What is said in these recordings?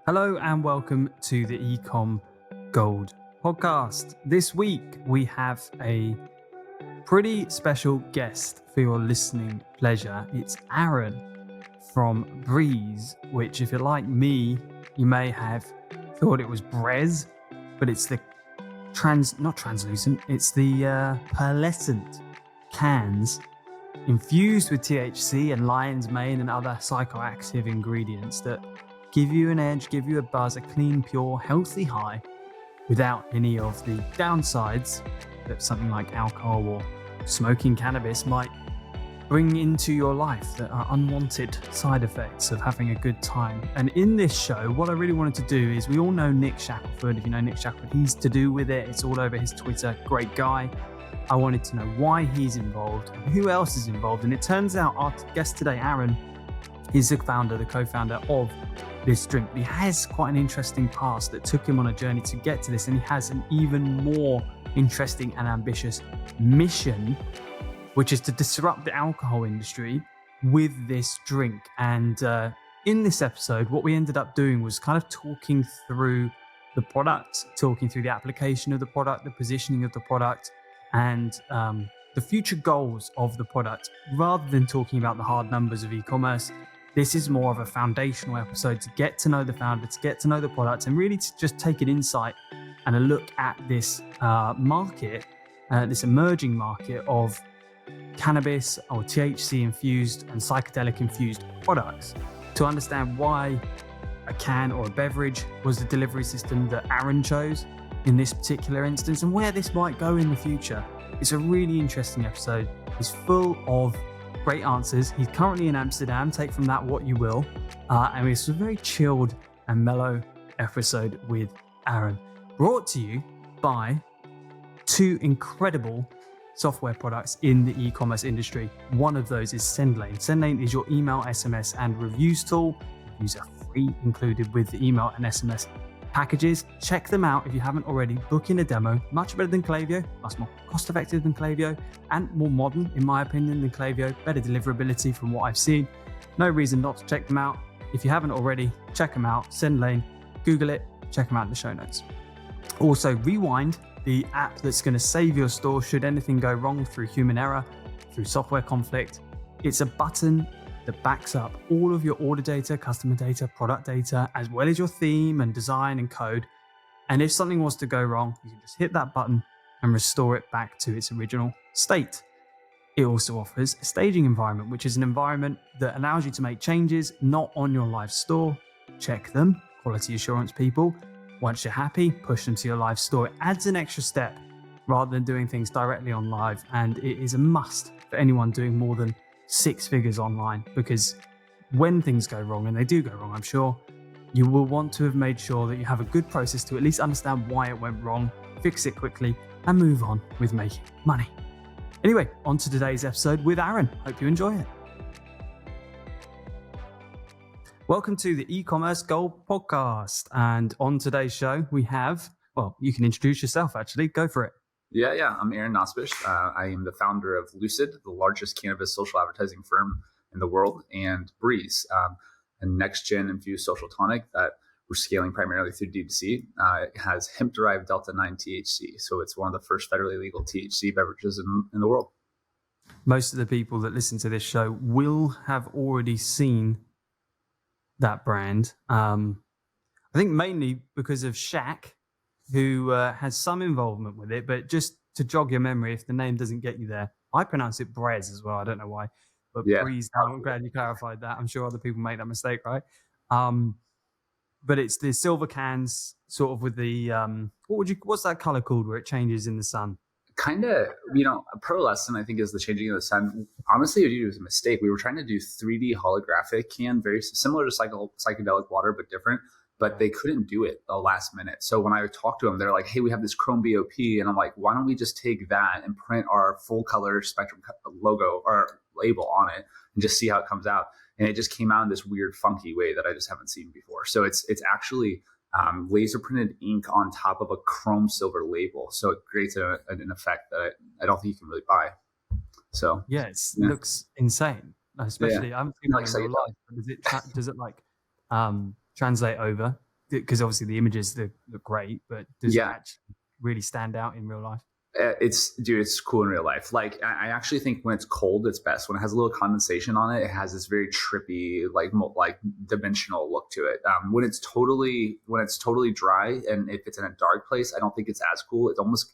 Hello and welcome to the Ecom Gold podcast. This week we have a pretty special guest for your listening pleasure. It's Aaron from Brez, which if you're like me, you may have thought it was Brez, but it's the not translucent, it's the pearlescent cans infused with THC and lion's mane and other psychoactive ingredients that give you an edge, give you a buzz, a clean, pure, healthy high without any of the downsides that something like alcohol or smoking cannabis might bring into your life, that are unwanted side effects of having a good time. And in this show, what I really wanted to do is, we all know Nick Shackelford. If you know Nick Shackelford, he's to do with it. It's all over his Twitter. Great guy. I wanted to know why he's involved and who else is involved. And it turns out our guest today, Aaron, is the co-founder of this drink. He has quite an interesting past that took him on a journey to get to this, and he has an even more interesting and ambitious mission, which is to disrupt the alcohol industry with this drink. And in this episode, what we ended up doing was kind of talking through the product, talking through the application of the product, the positioning of the product, and the future goals of the product. Rather than talking about the hard numbers of e-commerce, this is more of a foundational episode to get to know the founder, to get to know the product, and really to just take an insight and a look at this market, this emerging market of cannabis or THC infused and psychedelic infused products, to understand why a can or a beverage was the delivery system that Aaron chose in this particular instance, and where this might go in the future. It's a really interesting episode. It's full of great answers. He's currently in Amsterdam. Take from that what you will. And it's a very chilled and mellow episode with Aaron, brought to you by two incredible software products in the e-commerce industry. One of those is SendLane. SendLane is your email, SMS, and reviews tool. Reviews are free, included with the email and SMS packages. Check them out if you haven't already. Book in a demo. Much better than Klaviyo, much more cost effective than Klaviyo, and more modern, in my opinion, than Klaviyo. Better deliverability from what I've seen. No reason not to check them out. If you haven't already, check them out. SendLane, Google it, check them out in the show notes. Also, Rewind, the app that's going to save your store should anything go wrong through human error, through software conflict. It's a button that backs up all of your order data, customer data, product data, as well as your theme and design and code. And if something was to go wrong, you can just hit that button and restore it back to its original state. It also offers a staging environment, which is an environment that allows you to make changes not on your live store. Check them, quality assurance people. Once you're happy, push them to your live store. It adds an extra step rather than doing things directly on live. And it is a must for anyone doing more than 6 figures online, because when things go wrong, and they do go wrong, I'm sure, you will want to have made sure that you have a good process to at least understand why it went wrong, fix it quickly, and move on with making money. Anyway, on to today's episode with Aaron. Hope you enjoy it. Welcome to the E-commerce Gold podcast. And on today's show, we have, well, you can introduce yourself actually. Go for it. Yeah. I'm Aaron Nosbish. I am the founder of Lucid, the largest cannabis social advertising firm in the world, and Brez, a next-gen infused social tonic that we're scaling primarily through D2C. It has hemp-derived delta-9 THC, so it's one of the first federally legal THC beverages in the world. Most of the people that listen to this show will have already seen that brand. I think mainly because of Shaq, who has some involvement with it, but just to jog your memory, if the name doesn't get you there, I pronounce it Brez as well. I don't know why, but yeah, Brez. I'm glad you clarified that. I'm sure other people make that mistake, right? But it's the silver cans, sort of with the what's that color called where it changes in the sun? Kind of, pearlescent, I think, is the changing of the sun. Honestly, it was a mistake. We were trying to do 3D holographic can, very similar to psychedelic water, but different. But they couldn't do it the last minute. So when I talked to them, they're like, hey, we have this Chrome BOP. And I'm like, why don't we just take that and print our full color spectrum logo or label on it and just see how it comes out? And it just came out in this weird, funky way that I just haven't seen before. So it's actually laser printed ink on top of a chrome silver label. So it creates an effect that I don't think you can really buy. So yeah, it looks insane. Especially, I haven't seen that in real life. But does it like translate over because obviously the images look great, but does it Yeah. actually really stand out in real life? It's cool in real life. Like I actually think when it's cold, it's best. When it has a little condensation on it, it has this very trippy, like dimensional look to it. When it's totally dry, and if it's in a dark place, I don't think it's as cool.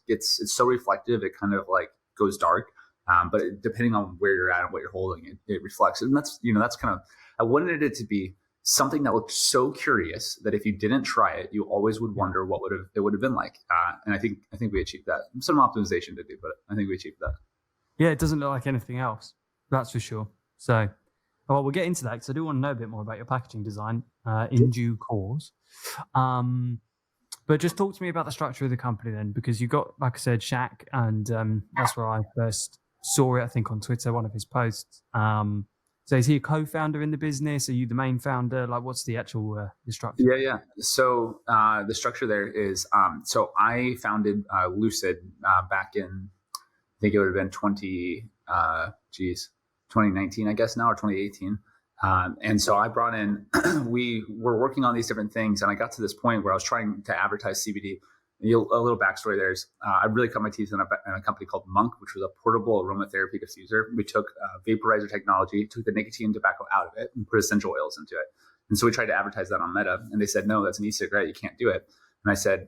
It's so reflective, it kind of like goes dark. But depending on where you're at and what you're holding, it reflects. And that's kind of, I wanted it to be something that looked so curious that if you didn't try it, you always would wonder what it would have been like. And I think we achieved that. Some optimization to do, but I think we achieved that. Yeah, it doesn't look like anything else. That's for sure. So, well, we'll get into that because I do want to know a bit more about your packaging design in due course. But just talk to me about the structure of the company then, because you got, like I said, Shaq, and that's where I first saw it, I think, on Twitter, one of his posts. So is he a co-founder in the business? Are you the main founder? Like, what's the actual the structure? Yeah. So the structure there is, so I founded Lucid back in, I think it would have been 2019, I guess now, or 2018. And so I brought in, we were working on these different things, and I got to this point where I was trying to advertise CBD. A little backstory there is I really cut my teeth in a company called Monk, which was a portable aromatherapy diffuser. We took vaporizer technology, took the nicotine and tobacco out of it, and put essential oils into it. And so we tried to advertise that on Meta, and they said, no, that's an e-cigarette. You can't do it. And I said,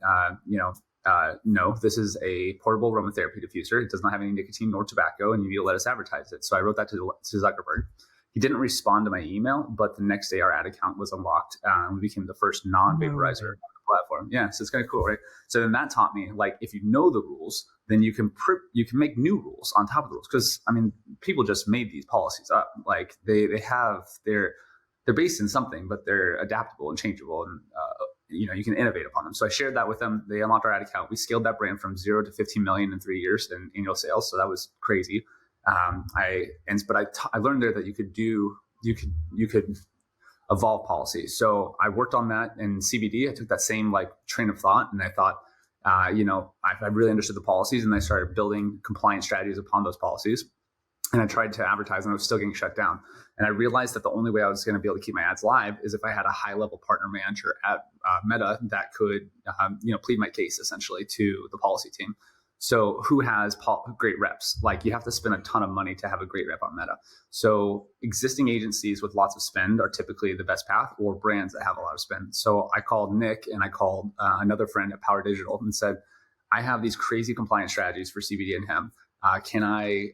no, this is a portable aromatherapy diffuser. It does not have any nicotine nor tobacco, and you need to let us advertise it. So I wrote that to Zuckerberg. He didn't respond to my email, but the next day our ad account was unlocked, and we became the first non-vaporizer on the platform. Yeah, so it's kind of cool, right? So then that taught me, like, if you know the rules, then you can make new rules on top of the rules. Because I mean, people just made these policies up. Like they're based in something, but they're adaptable and changeable, and you can innovate upon them. So I shared that with them. They unlocked our ad account. We scaled that brand from 0 to 15 million in 3 years in annual sales. So that was crazy. I learned there that you could evolve policy. So I worked on that in CBD. I took that same like train of thought, and I thought, I really understood the policies, and I started building compliance strategies upon those policies. And I tried to advertise, and I was still getting shut down. And I realized that the only way I was going to be able to keep my ads live is if I had a high-level partner manager at Meta that could, plead my case essentially to the policy team. So who has great reps? Like, you have to spend a ton of money to have a great rep on Meta. So existing agencies with lots of spend are typically the best path, or brands that have a lot of spend. So I called Nick, and I called another friend at Power Digital and said, I have these crazy compliance strategies for CBD and hemp. Can I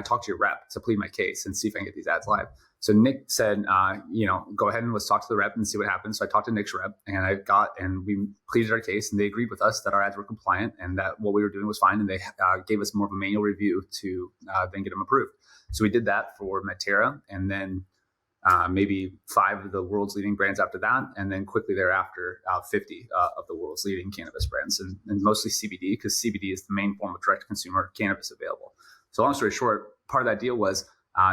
talk to your rep to plead my case and see if I can get these ads live? So Nick said, go ahead and let's talk to the rep and see what happens. So I talked to Nick's rep, and we pleaded our case, and they agreed with us that our ads were compliant and that what we were doing was fine. And they gave us more of a manual review to then get them approved. So we did that for Medterra, and then maybe 5 of the world's leading brands after that. And then quickly thereafter, 50 of the world's leading cannabis brands, and mostly CBD, because CBD is the main form of direct consumer cannabis available. So long story short, part of that deal was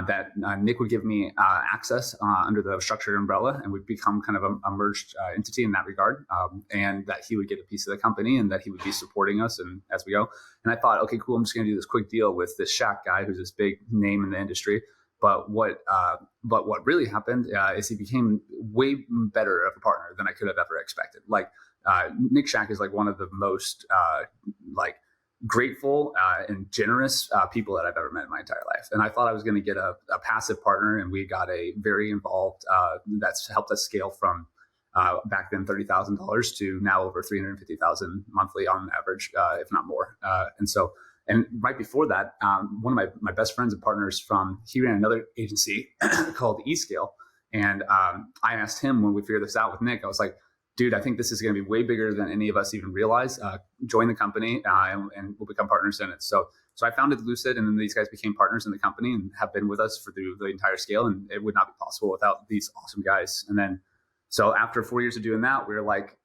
that Nick would give me access under the structured umbrella, and would become kind of a merged entity in that regard, and that he would get a piece of the company, and that he would be supporting us and as we go. And I thought, okay, cool, I'm just going to do this quick deal with this Shaq guy, who's this big name in the industry. But what really happened is he became way better of a partner than I could have ever expected. Like Nick Shaq is like one of the most grateful and generous people that I've ever met in my entire life. And I thought I was going to get a passive partner, and we got a very involved that's helped us scale from back then $30,000 to now over $350,000 monthly on average, if not more. And right before that, one of my best friends and partners he ran another agency called eScale. And I asked him when we figured this out with Nick, I was like, dude, I think this is going to be way bigger than any of us even realize. Join the company and we'll become partners in it. So I founded Lucid, and then these guys became partners in the company and have been with us through the entire scale. And it would not be possible without these awesome guys. And then, so after 4 years of doing that, we were like,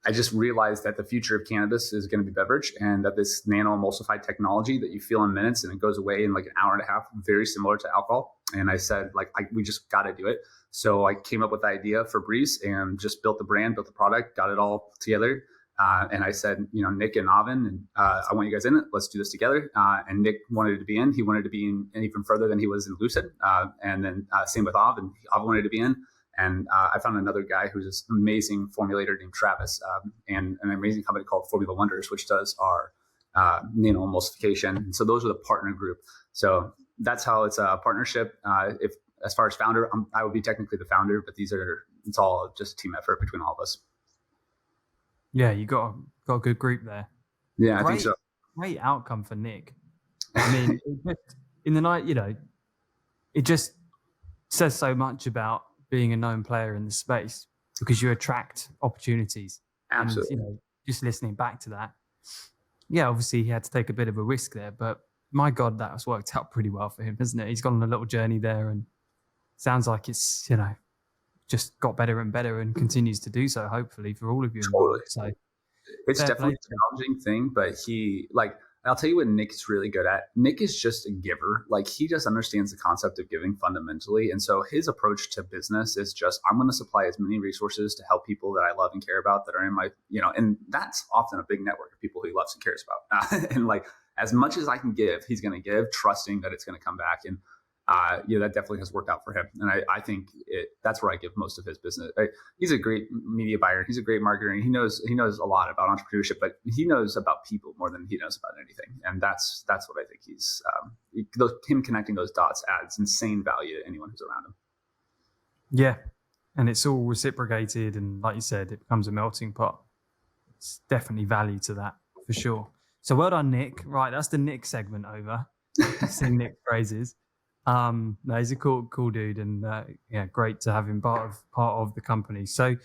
I just realized that the future of cannabis is going to be beverage, and that this nano emulsified technology that you feel in minutes and it goes away in like an hour and a half, very similar to alcohol. And I said, we just got to do it. So I came up with the idea for Brez and just built the brand, built the product, got it all together. And I said, Nick and Avin, and I want you guys in it. Let's do this together. And Nick wanted to be in. He wanted to be in even further than he was in Lucid. And then same with Avin. Avin wanted to be in. And I found another guy who's this amazing formulator named Travis, and an amazing company called Formula Wonders, which does our nano emulsification. And so those are the partner group. So that's how it's a partnership. If as far as founder, I would be technically the founder, but it's all just a team effort between all of us. Yeah, you got a good group there. Yeah, I think so. Great outcome for Nick. I mean, in the night, it just says so much about being a known player in the space because you attract opportunities. Absolutely. And, just listening back to that, yeah, obviously he had to take a bit of a risk there, but my God, that has worked out pretty well for him, hasn't it? He's gone on a little journey there and sounds like it's, just got better and better and continues to do so, hopefully, for all of you. Totally. So it's definitely a challenging thing, but I'll tell you what Nick is really good at. Nick is just a giver. Like, he just understands the concept of giving fundamentally. And so his approach to business is just, I'm going to supply as many resources to help people that I love and care about that are in my, and that's often a big network of people who he loves and cares about. And like, as much as I can give, he's going to give, trusting that it's going to come back. And that definitely has worked out for him. And I think that's where I give most of his business. He's a great media buyer. He's a great marketer. And he knows a lot about entrepreneurship, but he knows about people more than he knows about anything. And that's what I think him connecting those dots adds insane value to anyone who's around him. Yeah. And it's all reciprocated. And like you said, it becomes a melting pot. It's definitely value to that for sure. So well done, Nick. Right. That's the Nick segment over. Sing Nick phrases. No, he's a cool dude, and great to have him part of the company. So,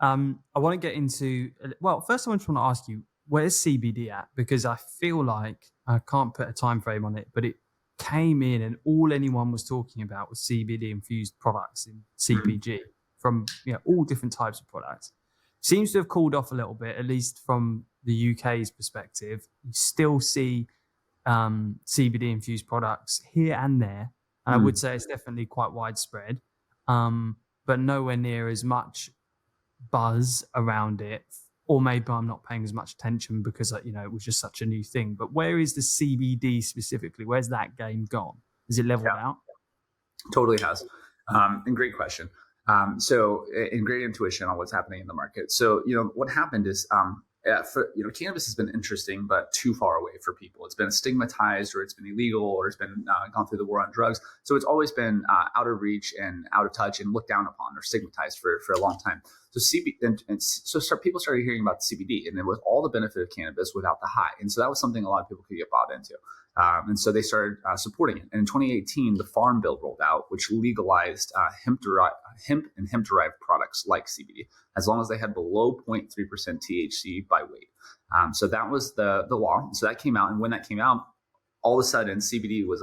I want to get into. Well, first, I just want to ask you, where's CBD at? Because I feel like I can't put a time frame on it, but it came in, and all anyone was talking about was CBD infused products in CPG from all different types of products. Seems to have cooled off a little bit, at least from the UK's perspective. You still see CBD infused products here and there, and I would say it's definitely quite widespread, but nowhere near as much buzz around it, or maybe I'm not paying as much attention because it was just such a new thing. But where is the CBD specifically? Where's that game gone? Is it leveled out? Totally has. And great question. So in great intuition on what's happening in the market. So what happened is cannabis has been interesting, but too far away for people. It's been stigmatized, or it's been illegal, or it's been gone through the war on drugs. So it's always been out of reach and out of touch and looked down upon or stigmatized for a long time. So people started hearing about the CBD, and then with all the benefit of cannabis without the high. And so that was something a lot of people could get bought into. And so they started supporting it. And in 2018, the Farm Bill rolled out, which legalized hemp and hemp-derived products like CBD, as long as they had below 0.3% THC by weight. So that was the law. So that came out. And when that came out, all of a sudden, CBD was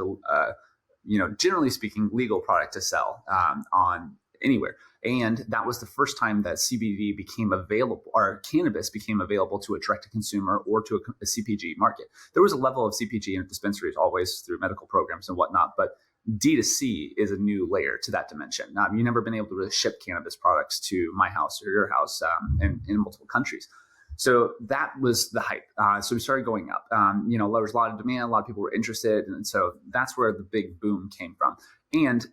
generally speaking, legal product to sell on anywhere. And that was the first time that CBD became available, or cannabis became available to a direct-to-consumer or to a CPG market. There was a level of CPG in dispensaries always through medical programs and whatnot, but D2C is a new layer to that dimension. You've never been able to really ship cannabis products to my house or your house in multiple countries. So that was the hype. So we started going up. There was a lot of demand. A lot of people were interested. And so that's where the big boom came from. And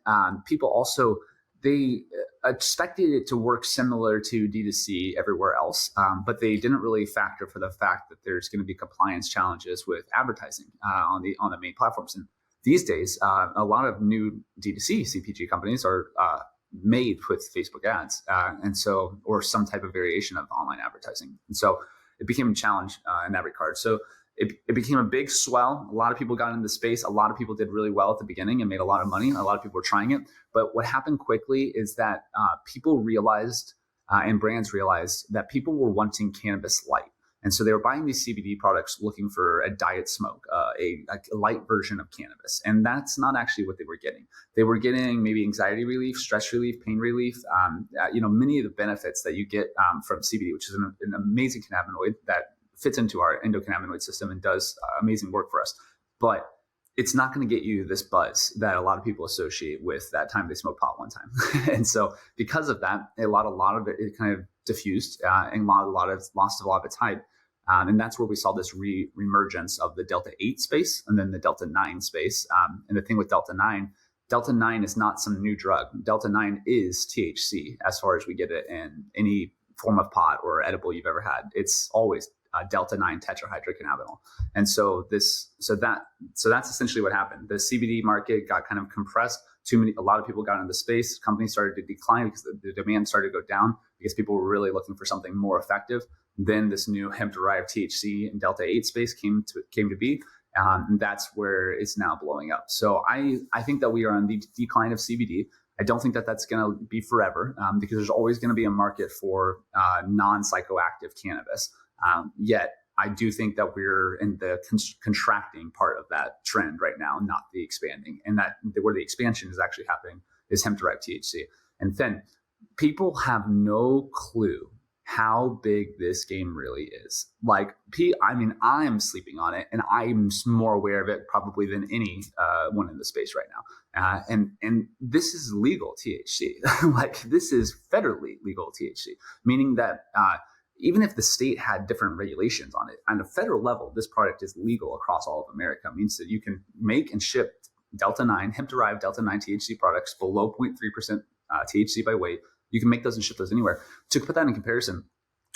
people also, they expected it to work similar to D2C everywhere else, but they didn't really factor for the fact that there's going to be compliance challenges with advertising on the main platforms. And these days, a lot of new D2C CPG companies are made with Facebook ads, or some type of variation of online advertising. And so it became a challenge in that regard. So it became a big swell. A lot of people got into the space. A lot of people did really well at the beginning and made a lot of money. A lot of people were trying it. But what happened quickly is that people realized and brands realized that people were wanting cannabis light. And so they were buying these CBD products looking for a diet smoke, a light version of cannabis. And that's not actually what they were getting. They were getting maybe anxiety relief, stress relief, pain relief, many of the benefits that you get from CBD, which is an amazing cannabinoid that fits into our endocannabinoid system and does amazing work for us. But it's not going to get you this buzz that a lot of people associate with that time they smoked pot one time. And so because of that, a lot of it kind of diffused and a lot of lost a lot of its hype. And that's where we saw this reemergence of the Delta 8 space and then the Delta 9 space. And the thing with Delta 9 Delta 9 is not some new drug. Delta 9 is THC as far as we get it in any form of pot or edible you've ever had. It's always Delta 9 tetrahydrocannabinol. And so that's essentially what happened. The CBD market got kind of compressed. A lot of people got into the space. Companies started to decline because the demand started to go down because people were really looking for something more effective. Then this new hemp-derived THC and Delta 8 space came to be. And that's where it's now blowing up. So I think that we are on the decline of CBD. I don't think that that's going to be forever because there's always going to be a market for non-psychoactive cannabis. Yet I do think that we're in the contracting part of that trend right now, not the expanding. And that where the expansion is actually happening is hemp-derived THC. And then people have no clue how big this game really is. Like, I am sleeping on it, and I'm more aware of it probably than any one in the space right now. And this is legal THC. Like, this is federally legal THC, meaning that even if the state had different regulations on it, on a federal level, this product is legal across all of America. It means that you can make and ship Delta 9, hemp-derived Delta 9 THC products below 0.3% THC by weight. You can make those and ship those anywhere. To put that in comparison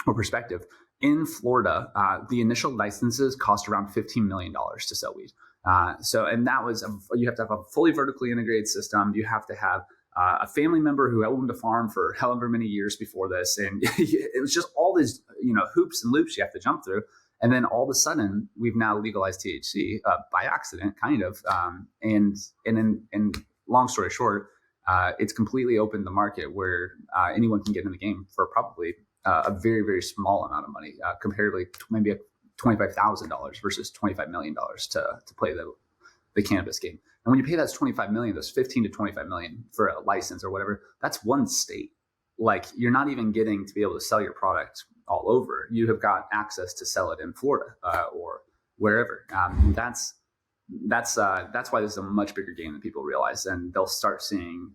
or perspective, in Florida, the initial licenses cost around $15 million to sell weed. And that was, you have to have a fully vertically integrated system. You have to have a family member who owned a farm for however many years before this. And it was just all these, hoops and loops you have to jump through. And then all of a sudden, we've now legalized THC by accident, kind of. And long story short, it's completely opened the market where anyone can get in the game for probably a very, very small amount of money, comparatively maybe $25,000 versus $25 million to play the cannabis game. And when you pay that $25 million, those 15 to 25 million for a license or whatever, that's one state. Like, you're not even getting to be able to sell your product all over. You have got access to sell it in Florida or wherever. That's why this is a much bigger game than people realize, and they'll start seeing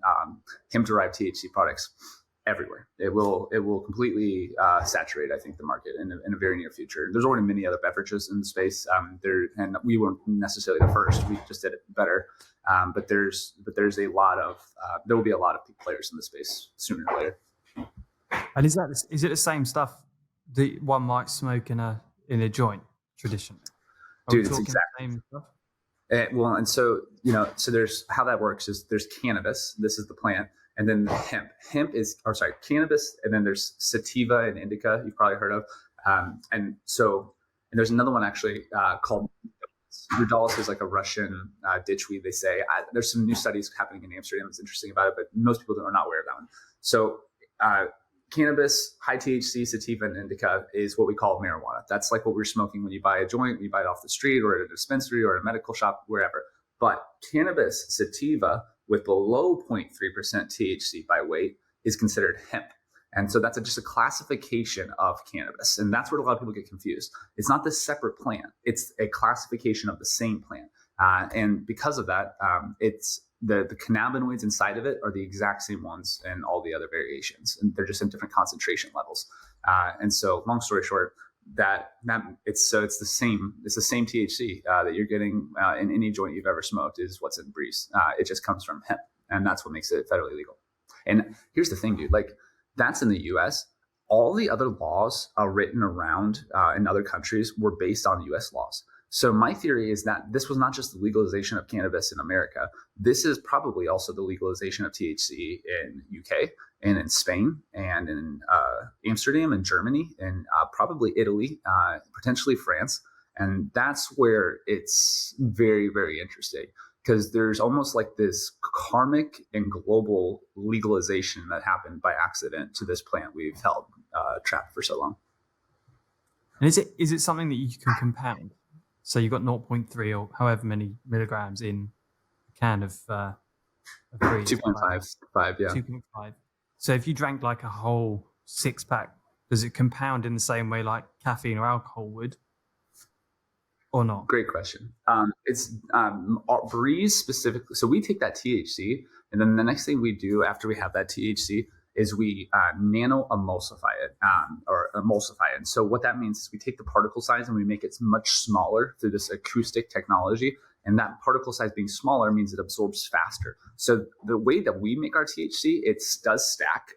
hemp-derived THC products everywhere. It will completely saturate, I think, the market in a very near future. There's already many other beverages in the space. And we weren't necessarily the first. We just did it better. But there's a lot of there will be a lot of players in the space sooner or later. And is it the same stuff that one might smoke in a joint traditionally? Dude, it's exactly the same stuff. So there's how that works is there's cannabis. This is the plant. And then hemp. Cannabis. And then there's sativa and indica, you've probably heard of. And there's another one actually called Rudalis is like a Russian ditchweed, they say. There's some new studies happening in Amsterdam that's interesting about it, but most people are not aware of that one. So cannabis, high THC, sativa, and indica is what we call marijuana. That's like what we're smoking when you buy a joint, when you buy it off the street or at a dispensary or at a medical shop, wherever. But cannabis, sativa, with below 0.3% THC by weight is considered hemp. And so that's just a classification of cannabis. And that's where a lot of people get confused. It's not this separate plant. It's a classification of the same plant. And because of that, it's the cannabinoids inside of it are the exact same ones in all the other variations. And they're just in different concentration levels. And so long story short, it's the same THC that you're getting in any joint you've ever smoked is what's in Brez. It just comes from hemp, and that's what makes it federally legal. And here's the thing, dude, like that's in the US. All the other laws are written around in other countries were based on US laws. So my theory is that this was not just the legalization of cannabis in America. This is probably also the legalization of THC in UK and in Spain and in Amsterdam and Germany and probably Italy, potentially France. And that's where it's very, very interesting because there's almost like this karmic and global legalization that happened by accident to this plant we've held trapped for so long. And is it something that you can compound? So you've got 0.3 or however many milligrams in a can of 2.5, yeah. 2.5. So if you drank like a whole 6-pack, does it compound in the same way like caffeine or alcohol would? Or not? Great question. It's Brez specifically. So we take that THC, and then the next thing we do after we have that THC is we nano emulsify it or emulsify it. And so what that means is we take the particle size and we make it much smaller through this acoustic technology. And that particle size being smaller means it absorbs faster. So the way that we make our THC, it does stack,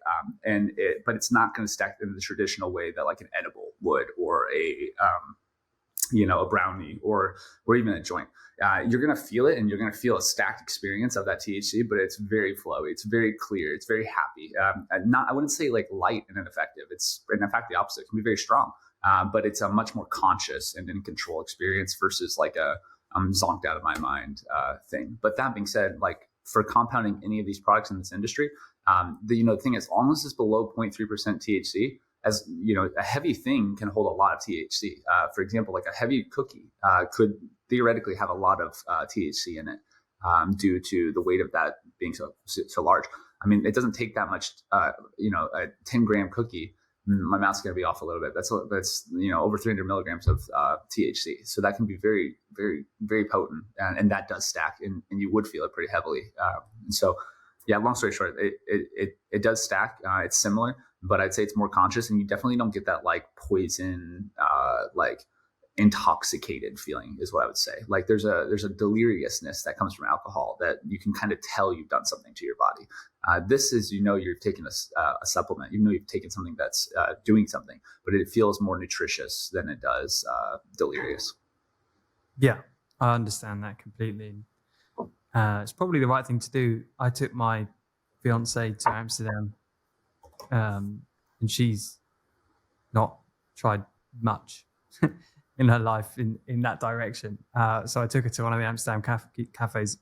but it's not going to stack in the traditional way that like an edible would, or a brownie, or even a joint. You're going to feel it, and you're going to feel a stacked experience of that THC, but it's very flowy. It's very clear. It's very happy. I wouldn't say like light and ineffective. It's in fact the opposite. It can be very strong, but it's a much more conscious and in control experience versus like a I'm zonked out of my mind thing. But that being said, like for compounding any of these products in this industry, the thing is, as long as it's below 0.3% THC, as you know, a heavy thing can hold a lot of THC. For example, like a heavy cookie could theoretically have a lot of THC in it due to the weight of that being so large. I mean, it doesn't take that much. A 10-gram cookie, my mouth's going to be off a little bit. That's over 300 milligrams of THC. So that can be very, very, very potent, and that does stack, and you would feel it pretty heavily. And so, yeah, long story short, it does stack. It's similar, but I'd say it's more conscious, and you definitely don't get that like poison, like intoxicated feeling is what I would say. Like there's a deliriousness that comes from alcohol that you can kind of tell you've done something to your body. This is, you're taking a supplement, you've taken something that's doing something, but it feels more nutritious than it does delirious. Yeah, I understand that completely. It's probably the right thing to do. I took my fiance to Amsterdam, and she's not tried much in her life in that direction. So I took her to one of the Amsterdam cafes.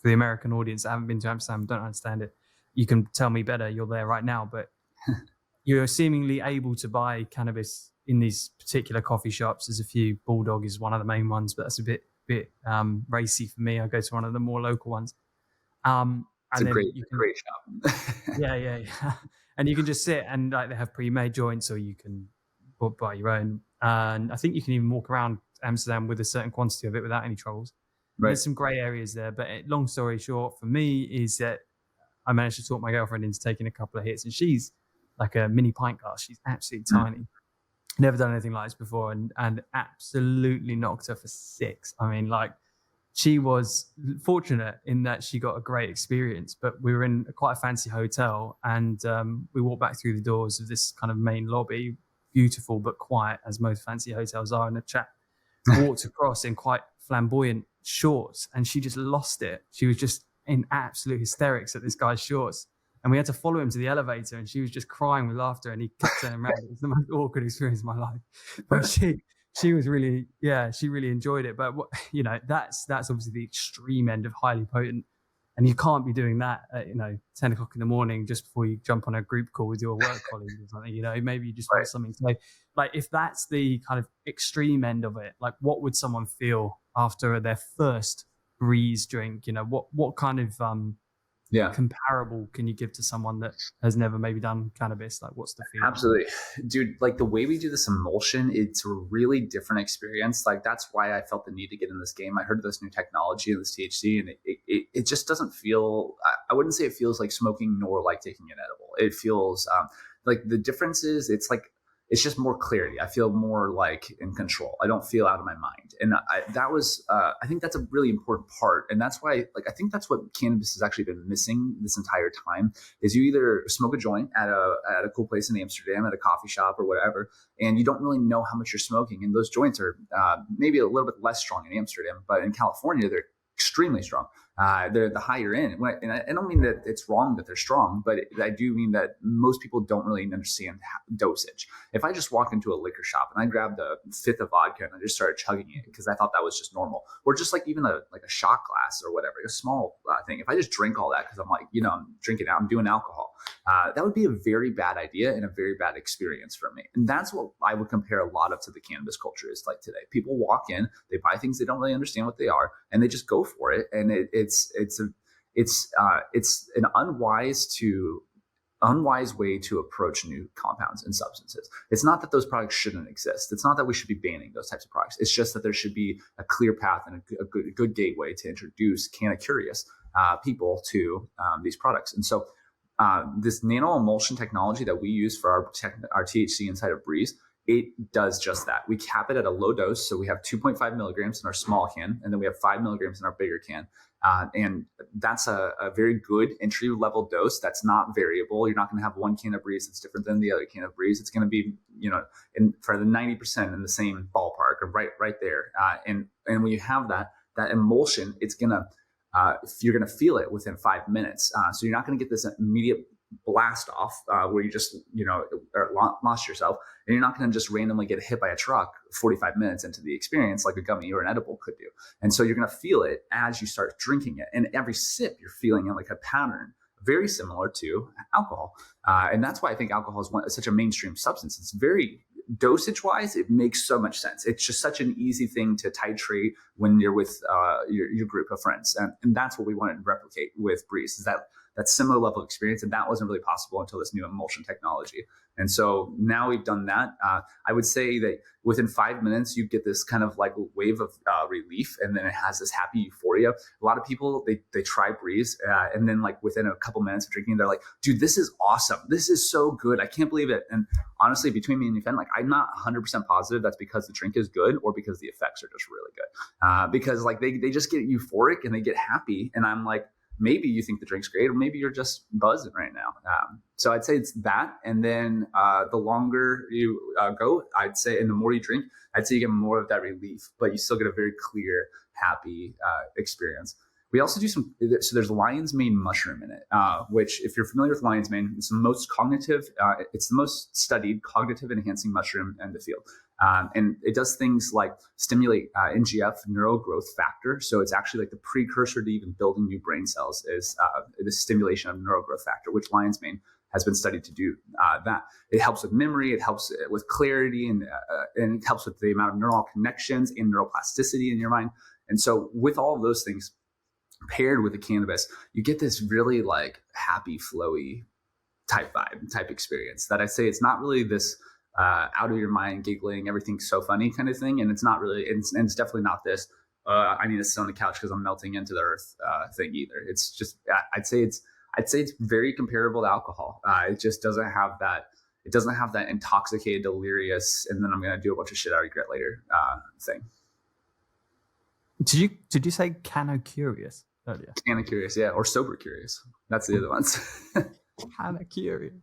For the American audience that haven't been to Amsterdam, don't understand it, you can tell me better. You're there right now, but you're seemingly able to buy cannabis in these particular coffee shops. There's a few. Bulldog is one of the main ones, but that's a bit racy for me. I go to one of the more local ones. It's a great shop. yeah. And you can just sit and like they have pre-made joints, or you can buy your own. And I think you can even walk around Amsterdam with a certain quantity of it without any troubles. Right. There's some grey areas there, but long story short, for me, is that I managed to talk my girlfriend into taking a couple of hits, and she's like a mini pint glass. She's absolutely tiny. Never done anything like this before, and absolutely knocked her for 6. I mean, like, she was fortunate in that she got a great experience, but we were in quite a fancy hotel, and we walked back through the doors of this kind of main lobby, beautiful but quiet, as most fancy hotels are, and a chap walked across in quite flamboyant shorts, and she just lost it. She was just in absolute hysterics at this guy's shorts, and we had to follow him to the elevator, and she was just crying with laughter, and he kept turning around. It was the most awkward experience of my life, but she was really, she really enjoyed it. But that's obviously the extreme end of highly potent, and you can't be doing that at 10 o'clock in the morning just before you jump on a group call with your work colleagues or something. Maybe you just want something. So like, if that's the kind of extreme end of it, like what would someone feel after their first Breeze drink? What kind of comparable can you give to someone that has never maybe done cannabis? Like, what's the feeling? Absolutely, dude. Like the way we do this emulsion, it's a really different experience. Like that's why I felt the need to get in this game. I heard of this new technology and this THC, and it just doesn't feel. I wouldn't say it feels like smoking, nor like taking an edible. It feels like the difference is it's just more clarity. I feel more like in control. I don't feel out of my mind. And I think that's a really important part. And that's why, I think that's what cannabis has actually been missing this entire time is you either smoke a joint at a cool place in Amsterdam, at a coffee shop or whatever, and you don't really know how much you're smoking. And those joints are maybe a little bit less strong in Amsterdam, but in California, they're extremely strong. They're the higher end. And I don't mean that it's wrong that they're strong, but I do mean that most people don't really understand dosage. If I just walked into a liquor shop and I grabbed a fifth of vodka and I just started chugging it because I thought that was just normal, or just like even a shot glass or whatever, a small thing. If I just drink all that because I'm like, I'm drinking out, I'm doing alcohol, that would be a very bad idea and a very bad experience for me. And that's what I would compare a lot of to the cannabis culture is like today. People walk in, they buy things they don't really understand what they are, and they just go for it. And it's an unwise way to approach new compounds and substances. It's not that those products shouldn't exist. It's not that we should be banning those types of products. It's just that there should be a clear path and a good gateway to introduce canna-curious people to these products. And so this nano emulsion technology that we use for our THC inside of Breeze, it does just that. We cap it at a low dose. So we have 2.5 milligrams in our small can, and then we have 5 milligrams in our bigger can. And that's a very good entry level dose. That's not variable. You're not going to have one can of Brez that's different than the other can of Brez. It's going to be, for the 90% in the same ballpark, or right there. And when you have that emulsion, it's going to, you're going to feel it within 5 minutes. So you're not going to get this immediate blast off where you just, lost yourself. And you're not going to just randomly get hit by a truck 45 minutes into the experience like a gummy or an edible could do. And so you're going to feel it as you start drinking it. And every sip, you're feeling it like a pattern, very similar to alcohol. And that's why I think alcohol is such a mainstream substance. It's very dosage wise, it makes so much sense. It's just such an easy thing to titrate when you're with your group of friends. And that's what we wanted to replicate with Brez, is that similar level of experience. And that wasn't really possible until this new emulsion technology. And so now we've done that. I would say that within 5 minutes, you get this kind of like wave of relief, and then it has this happy euphoria. A lot of people, they try Brez, and then like within a couple minutes of drinking, they're like, dude, this is awesome. This is so good. I can't believe it. And honestly, between me and you, Fen, like I'm not 100% positive that's because the drink is good or because the effects are just really good. Because like they just get euphoric and they get happy. And I'm like, maybe you think the drink's great, or maybe you're just buzzing right now. So I'd say it's that. And then the longer you go, I'd say, and the more you drink, I'd say you get more of that relief, but you still get a very clear, happy experience. We also do so there's lion's mane mushroom in it, which if you're familiar with lion's mane, it's the most cognitive, it's the most studied cognitive enhancing mushroom in the field. And it does things like stimulate NGF, neural growth factor. So it's actually like the precursor to even building new brain cells is the stimulation of neural growth factor, which lion's mane has been studied to do that. It helps with memory, it helps with clarity, and it helps with the amount of neural connections and neuroplasticity in your mind. And so with all of those things paired with the cannabis, you get this really like happy, flowy type experience that I say it's not really this out of your mind, giggling, everything's so funny kind of thing. And it's not really, it's definitely not this, I need to sit on the couch because I'm melting into the earth thing either. It's just, I'd say it's very comparable to alcohol. It just doesn't have that, intoxicated, delirious, and then I'm going to do a bunch of shit I regret later thing. Did you say Cano Curious earlier? Cano Curious, yeah, or Sober Curious. That's the other ones. Cano Curious.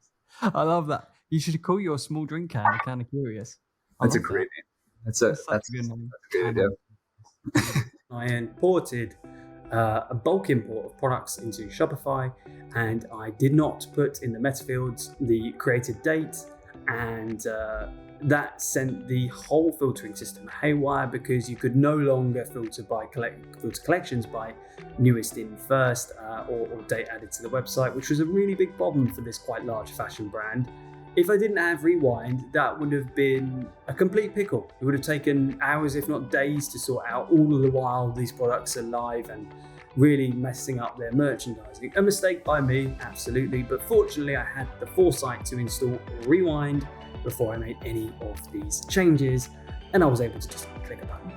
I love that. You should call your small drink can Cano Curious. That's a great name. That's a good name. That's a good idea. I imported a bulk import of products into Shopify, and I did not put in the meta fields the created date, and that sent the whole filtering system haywire because you could no longer filter collections by newest in first or date added to the website, which was a really big problem for this quite large fashion brand. If I didn't have Rewind, that would have been a complete pickle. It would have taken hours, if not days, to sort out, all of the while these products are live and really messing up their merchandising. A mistake by me, absolutely, but fortunately I had the foresight to install Rewind before I made any of these changes, and I was able to just click a button,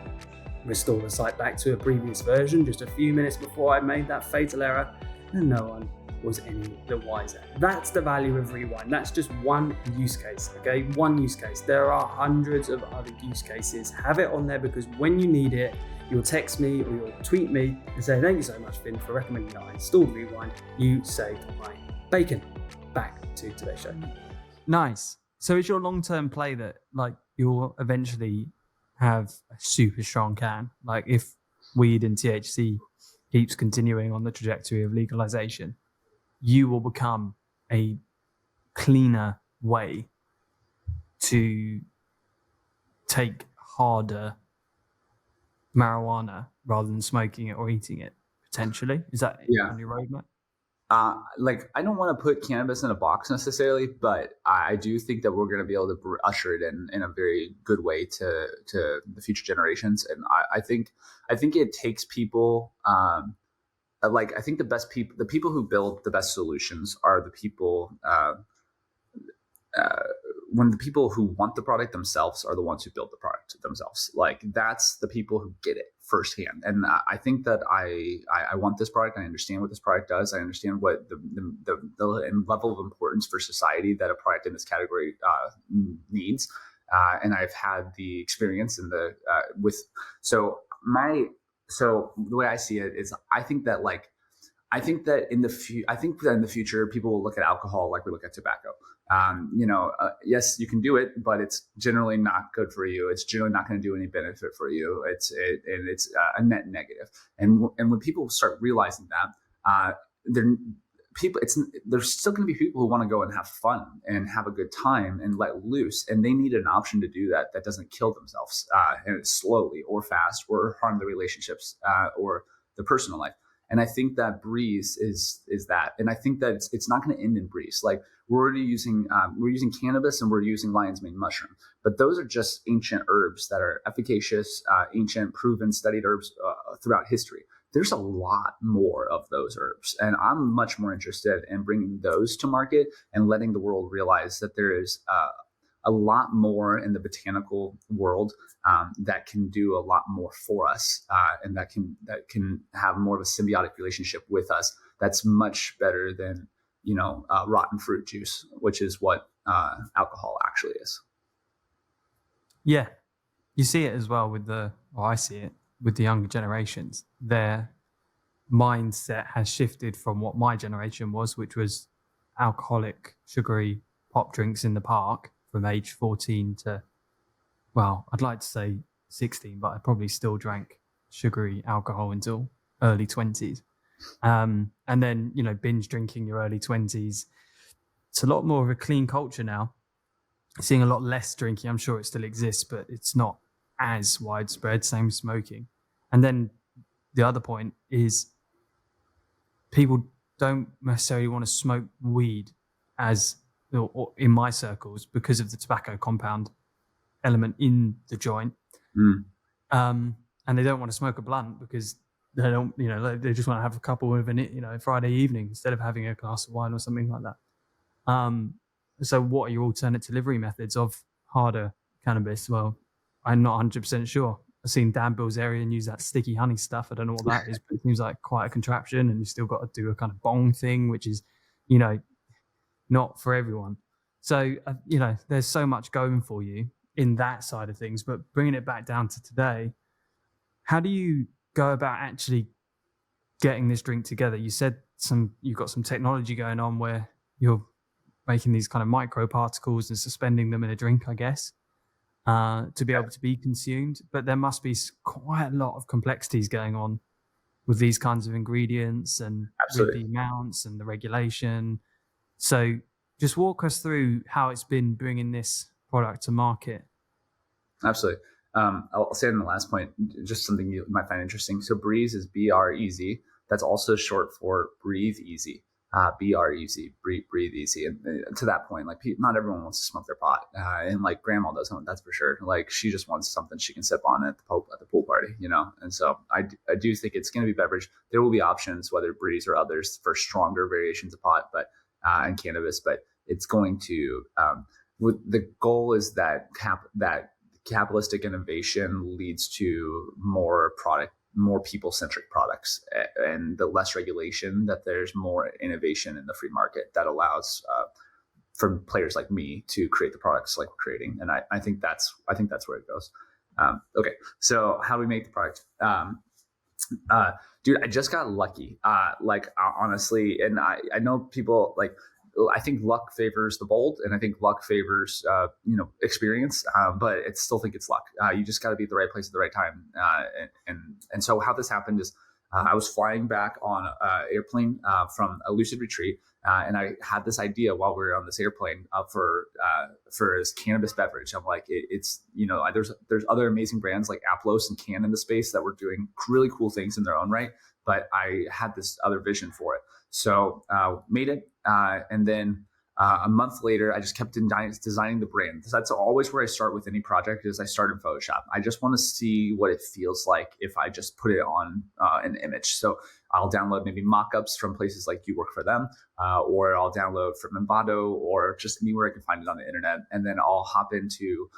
restore the site back to a previous version just a few minutes before I made that fatal error, and no one was any the wiser. That's the value of Rewind. That's just one use case, okay? One use case. There are hundreds of other use cases. Have it on there because when you need it, you'll text me or you'll tweet me and say, thank you so much, Finn, for recommending that I installed Rewind. You saved my bacon. Back to today's show. Nice. So it's your long-term play that like you'll eventually have a super strong can. Like if weed and THC keeps continuing on the trajectory of legalization, you will become a cleaner way to take harder marijuana rather than smoking it or eating it, potentially. Is that on your roadmap? Like I don't want to put cannabis in a box necessarily, but I do think that we're going to be able to usher it in a very good way to the future generations. And I think it takes people, like I think the people who build the best solutions are the people, when the people who want the product themselves are the ones who build the product themselves. Like that's the people who get it firsthand. And I think that I want this product. I understand what this product does. I understand what the level of importance for society that a product in this category needs. and I've had the experience in the so the way I see it is I think that in the future people will look at alcohol like we look at tobacco. Yes, you can do it, but it's generally not good for you. It's generally not going to do any benefit for you. It's a net negative. And when people start realizing that, there's still going to be people who want to go and have fun and have a good time and let loose, and they need an option to do that doesn't kill themselves and slowly or fast or harm the relationships or the personal life. And I think that Brez is that, and I think that it's not going to end in Brez. Like we're already using cannabis and we're using lion's mane mushroom, but those are just ancient herbs that are efficacious, ancient, proven, studied herbs throughout history. There's a lot more of those herbs, and I'm much more interested in bringing those to market and letting the world realize that there is a lot more in the botanical world that can do a lot more for us, and that can have more of a symbiotic relationship with us. That's much better than rotten fruit juice, which is what alcohol actually is. Yeah, you see it as well I see it with the younger generations. Their mindset has shifted from what my generation was, which was alcoholic, sugary pop drinks in the park from age 14 to, well, I'd like to say 16, but I probably still drank sugary alcohol until early 20s. And then, binge drinking your early 20s. It's a lot more of a clean culture now. Seeing a lot less drinking. I'm sure it still exists, but it's not as widespread, same as smoking. And then the other point is people don't necessarily want to smoke weed or in my circles because of the tobacco compound element in the joint. And they don't want to smoke a blunt because they don't, they just want to have a couple of it, Friday evening instead of having a glass of wine or something like that. So what are your alternate delivery methods of harder cannabis? Well, I'm not 100% sure. I've seen Dan Bilzerian use that sticky honey stuff. I don't know what that is, but it seems like quite a contraption, and you still got to do a kind of bong thing, which is, not for everyone. So, there's so much going for you in that side of things, but bringing it back down to today, how do you go about actually getting this drink together? You said you've got some technology going on where you're making these kind of microparticles and suspending them in a drink, I guess, to be able to be consumed. But there must be quite a lot of complexities going on with these kinds of ingredients and with the amounts and the regulation. So just walk us through how it's been bringing this product to market. Absolutely. I'll say in the last point, just something you might find interesting. So Brez is B-R-E-Z. That's also short for breathe easy. B-R-E-Z, breathe easy. And to that point, like not everyone wants to smoke their pot, and like grandma doesn't. That's for sure. Like she just wants something she can sip on at the pool party, And so I do think it's going to be beverage. There will be options, whether Brez or others, for stronger variations of pot, but and cannabis. But it's going to. The goal is that capitalistic innovation leads to more people-centric products, and the less regulation, that there's more innovation in the free market that allows for players like me to create the products like we're creating. And I think that's where it goes. Okay, so how do we make the product? Dude, I just got lucky. Honestly, and I know people like. I think luck favors the bold, and I think luck favors, experience. But I still think it's luck. You just got to be at the right place at the right time. And so how this happened is I was flying back on an airplane from a Lucid retreat, and I had this idea while we were on this airplane for this cannabis beverage. I'm like, there's other amazing brands like Aplos and Can in the space that were doing really cool things in their own right, but I had this other vision for it. So made it, and then a month later, I just kept designing the brand. That's always where I start with any project. Is I start in Photoshop. I just want to see what it feels like if I just put it on an image. So I'll download maybe mock-ups from places like You Work For Them, or I'll download from Envato, or just anywhere I can find it on the internet. And then I'll hop into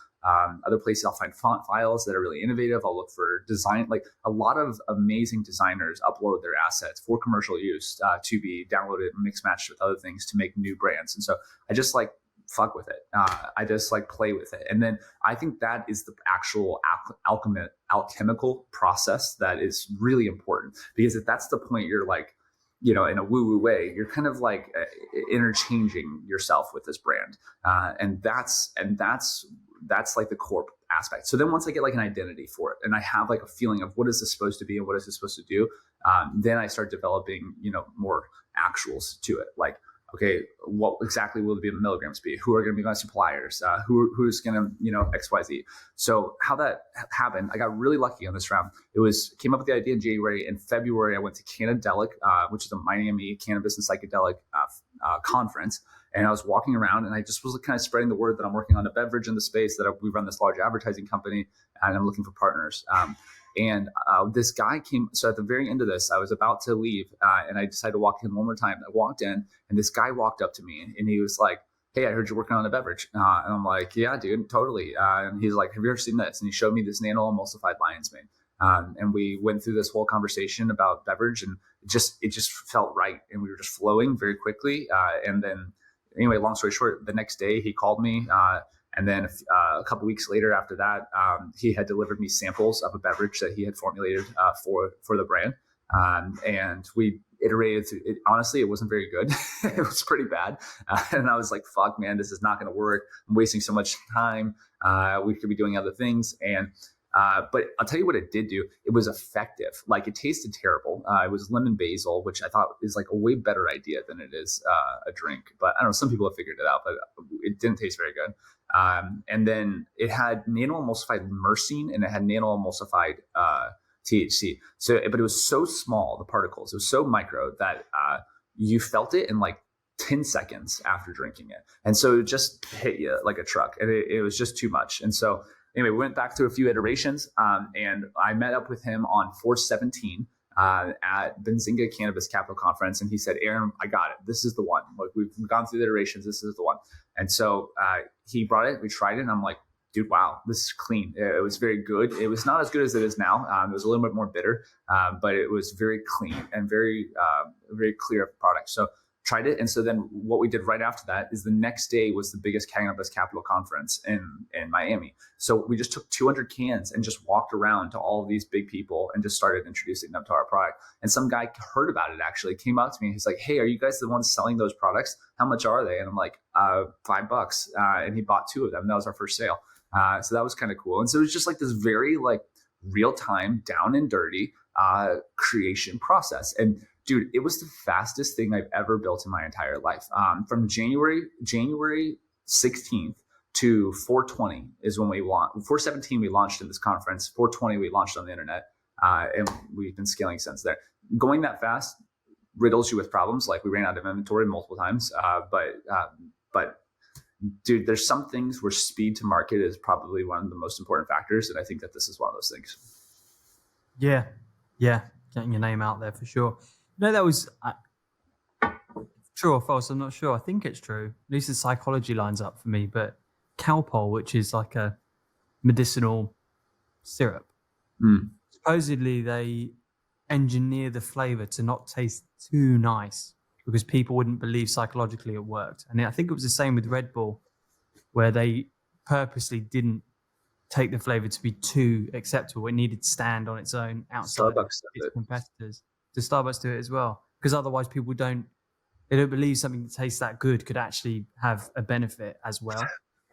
other places. I'll find font files that are really innovative. I'll look for design. Like a lot of amazing designers upload their assets for commercial use to be downloaded and mixed matched with other things to make new brands. And so I just fuck with it. I just like play with it. And then I think that is the actual alchemical process that is really important, because if that's the point you're like, in a woo-woo way, you're kind of like interchanging yourself with this brand. And that's like the core aspect. So then once I get like an identity for it and I have like a feeling of what is this supposed to be and what is this supposed to do, then I start developing, more actuals to it. Like, okay, what exactly will the milligrams be? Who are going to be my suppliers? Who's going to, XYZ. So how that happened, I got really lucky on this round. Came up with the idea in January. In February, I went to Cannadelic, which is a Miami cannabis and psychedelic conference. And I was walking around and I just was kind of spreading the word that I'm working on a beverage in the space, that we run this large advertising company and I'm looking for partners. And this guy came. So at the very end of this, I was about to leave and I decided to walk in one more time. I walked in and this guy walked up to me and he was like, "Hey, I heard you're working on a beverage." And I'm like, "Yeah, dude, totally." And he's like, "Have you ever seen this?" And he showed me this Nano emulsified lion's mane. And we went through this whole conversation about beverage and it just felt right. And we were just flowing very quickly. And then anyway, long story short, the next day he called me. And then a couple weeks later after that, he had delivered me samples of a beverage that he had formulated for the brand. And we iterated through it. Honestly, it wasn't very good. It was pretty bad. And I was like, fuck, man, this is not going to work. I'm wasting so much time. We could be doing other things. But I'll tell you what it did do. It was effective. Like, it tasted terrible. It was lemon basil, which I thought is like a way better idea than it is a drink. But I don't know, some people have figured it out, but it didn't taste very good. And then it had nano emulsified myrcene and it had nano emulsified THC. But it was so small, the particles, it was so micro that you felt it in like 10 seconds after drinking it. And so it just hit you like a truck, and it was just too much. And so anyway, we went back through a few iterations, and I met up with him on 4/17 at Benzinga Cannabis Capital Conference, and he said, "Aaron, I got it. This is the one. Like, we've gone through the iterations. This is the one." And so he brought it. We tried it, and I'm like, "Dude, wow, this is clean." It was very good. It was not as good as it is now. It was a little bit more bitter, but it was very clean and very clear product. So tried it. And so then what we did right after that is the next day was the biggest cannabis capital conference in Miami. So we just took 200 cans and just walked around to all of these big people and just started introducing them to our product. And some guy heard about it, actually came up to me and he's like, "Hey, are you guys the ones selling those products? How much are they?" And I'm like, $5. And he bought 2 of them. That was our first sale. So that was kind of cool. And so it was just like this very like real time, down and dirty creation process. And dude, it was the fastest thing I've ever built in my entire life. From January 16th to 4/20 is when we launched. 4/17 we launched in this conference. 4/20 we launched on the internet, and we've been scaling since there. Going that fast riddles you with problems. Like, we ran out of inventory multiple times, but dude, there's some things where speed to market is probably one of the most important factors, and I think that this is one of those things. Yeah, getting your name out there for sure. No, that was true or false. I'm not sure. I think it's true. At least the psychology lines up for me. But Calpol, which is like a medicinal syrup, supposedly they engineer the flavor to not taste too nice because people wouldn't believe psychologically it worked. And I think it was the same with Red Bull, where they purposely didn't take the flavor to be too acceptable. It needed to stand on its own outside of its competitors. To Starbucks do it as well, because otherwise people don't believe something that tastes that good could actually have a benefit as well.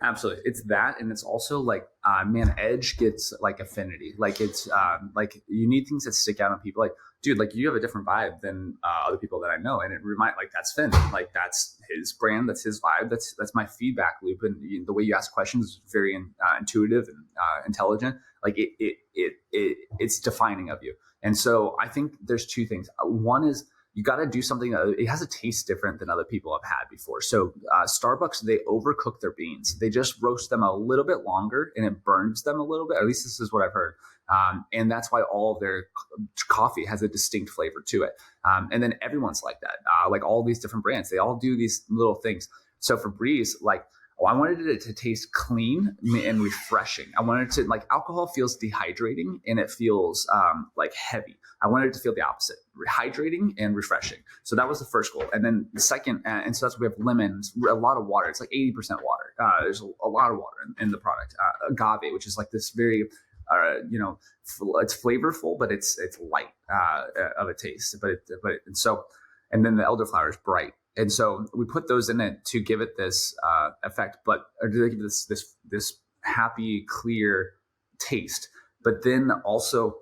Absolutely. It's that. And it's also like, edge gets like affinity. Like, it's like, you need things that stick out on people. Like, dude, like, you have a different vibe than other people that I know. And it like, that's Finn. Like, that's his brand. That's his vibe. That's my feedback loop. And the way you ask questions is very intuitive and intelligent. Like, it's defining of you. And so I think there's 2 things. One is, you got to do something that it has a taste different than other people have had before. So Starbucks, they overcook their beans. They just roast them a little bit longer and it burns them a little bit. Or at least this is what I've heard. And that's why all of their coffee has a distinct flavor to it. And then everyone's like that. Like, all these different brands, they all do these little things. So for Brez, like, I wanted it to taste clean and refreshing. I wanted to, like, alcohol feels dehydrating and it feels like heavy. I wanted it to feel the opposite, hydrating and refreshing. So that was the first goal. And then the second, and so that's, we have lemons, a lot of water. It's like 80% water. There's a lot of water in the product. Agave, which is like this very, it's flavorful, but it's light of a taste. And then the elderflower is bright. And so we put those in it to give it this effect, or to give this happy, clear taste. But then also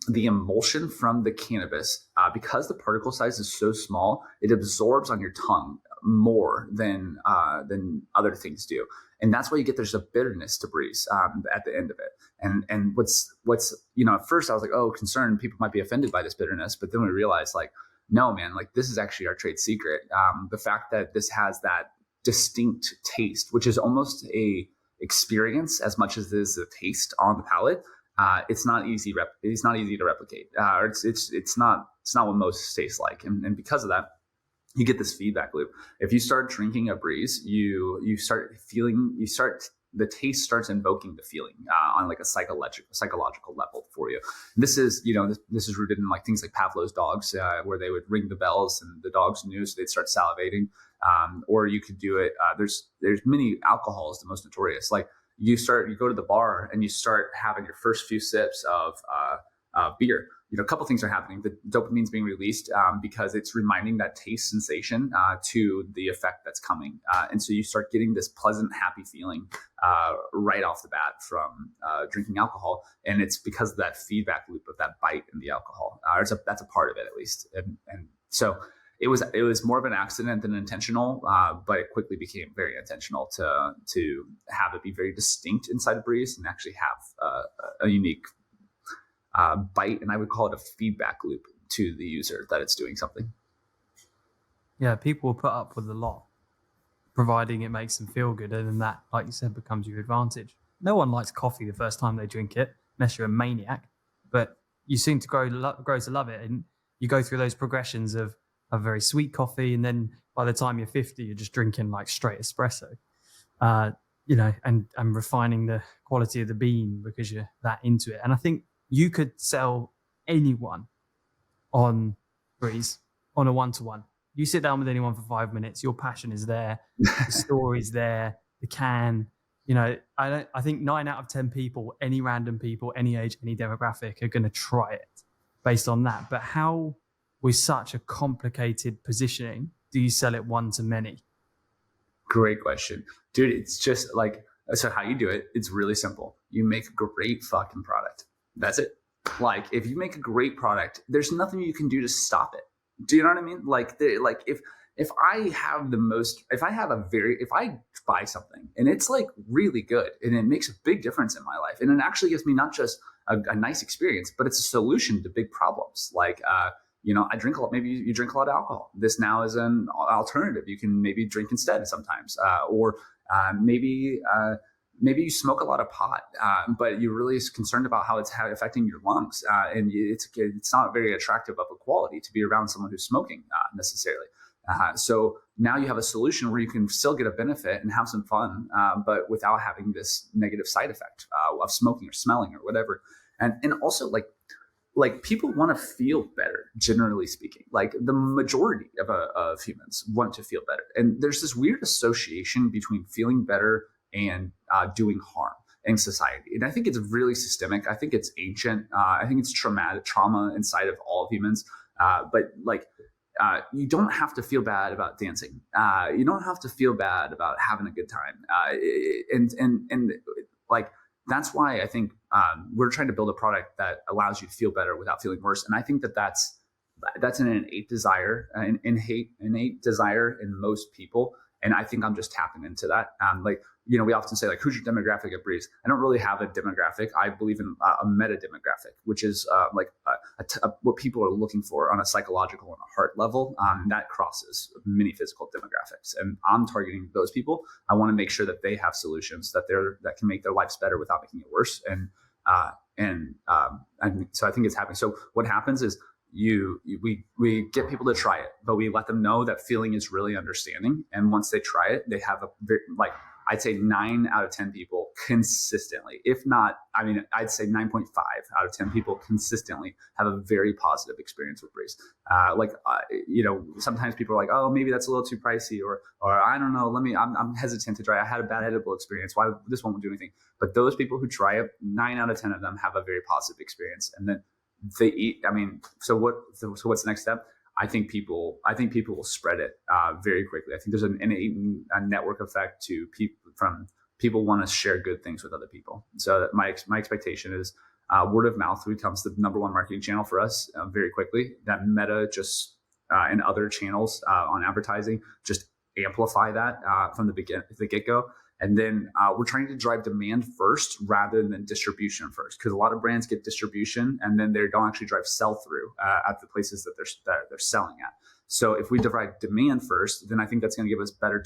the emulsion from the cannabis, because the particle size is so small, it absorbs on your tongue more than other things do. And that's why you get, there's a bitterness to Brez at the end of it. And what's at first I was like, oh, concerned people might be offended by this bitterness, but then we realized, like, no, man, like, this is actually our trade secret. The fact that this has that distinct taste, which is almost a experience as much as it is a taste on the palate. It's not easy. It's not easy to replicate. It's not what most taste like. And because of that, you get this feedback loop. If you start drinking a Brez, the taste starts invoking the feeling on like a psychological level for you. And this is rooted in like things like Pavlov's dogs, where they would ring the bells and the dogs knew, so they'd start salivating. Or you could do it. There's many alcohols, the most notorious. Like you go to the bar and you start having your first few sips of beer. A couple things are happening. The dopamine's being released because it's reminding that taste sensation to the effect that's coming. And so you start getting this pleasant, happy feeling right off the bat from drinking alcohol. And it's because of that feedback loop of that bite in the alcohol. That's a part of it, at least. And so it was more of an accident than intentional, but it quickly became very intentional to have it be very distinct inside of Brez and actually have a unique bite, and I would call it a feedback loop to the user that it's doing something. Yeah, people will put up with a lot, providing it makes them feel good, and then that, like you said, becomes your advantage. No one likes coffee the first time they drink it, unless you're a maniac, but you seem to grow to love it, and you go through those progressions of a very sweet coffee, and then by the time you're 50, you're just drinking like straight espresso, and refining the quality of the bean because you're that into it. And I think you could sell anyone on Brez on a one-to-one. You sit down with anyone for 5 minutes, your passion is there, the story's there, the can. I think 9 out of 10 people, any random people, any age, any demographic, are going to try it based on that. But how, with such a complicated positioning, do you sell it one to many? Great question, dude. It's just like, so how you do it, it's really simple. You make a great fucking product. That's it. Like, if you make a great product, there's nothing you can do to stop it. Do you know what I mean? Like, if I buy something and it's like really good and it makes a big difference in my life, and it actually gives me not just a nice experience, but it's a solution to big problems. Like, I drink a lot. Maybe you drink a lot of alcohol. This now is an alternative. You can maybe drink instead sometimes, or maybe you smoke a lot of pot, but you're really concerned about how it's affecting your lungs, and it's not very attractive of a quality to be around someone who's smoking necessarily. So now you have a solution where you can still get a benefit and have some fun, but without having this negative side effect of smoking or smelling or whatever. And also like people want to feel better, generally speaking. Like the majority of humans want to feel better, and there's this weird association between feeling better and doing harm in society. And I think it's really systemic. I think it's ancient. I think it's trauma inside of all humans. But you don't have to feel bad about dancing. You don't have to feel bad about having a good time. And that's why I think we're trying to build a product that allows you to feel better without feeling worse. And I think that's an innate desire, innate desire in most people. And I think I'm just tapping into that. We often say, like, who's your demographic at Brez? I don't really have a demographic. I believe in a meta demographic, which is what people are looking for on a psychological and a heart level. That crosses many physical demographics. And I'm targeting those people. I want to make sure that they have solutions that can make their lives better without making it worse. And so I think it's happening. So what happens is, we get people to try it, but we let them know that feeling is really understanding. And once they try it, they have I'd say 9 out of 10 people consistently, if not, I mean, I'd say 9.5 out of 10 people consistently have a very positive experience with Brez. Sometimes people are like, oh, maybe that's a little too pricey, or I don't know, I'm hesitant to try. I had a bad edible experience. Why this one won't do anything? But those people who try it, 9 out of 10 of them have a very positive experience. And then they eat. I mean, so what's the next step? I think people will spread it very quickly. I think there's an innate network effect to people want to share good things with other people. So my expectation is word of mouth becomes the number one marketing channel for us very quickly. That Meta just and other channels on advertising just amplify that from the get-go. And then we're trying to drive demand first rather than distribution first, because a lot of brands get distribution and then they don't actually drive sell-through at the places that they're selling at. So if we drive demand first, then I think that's going to give us better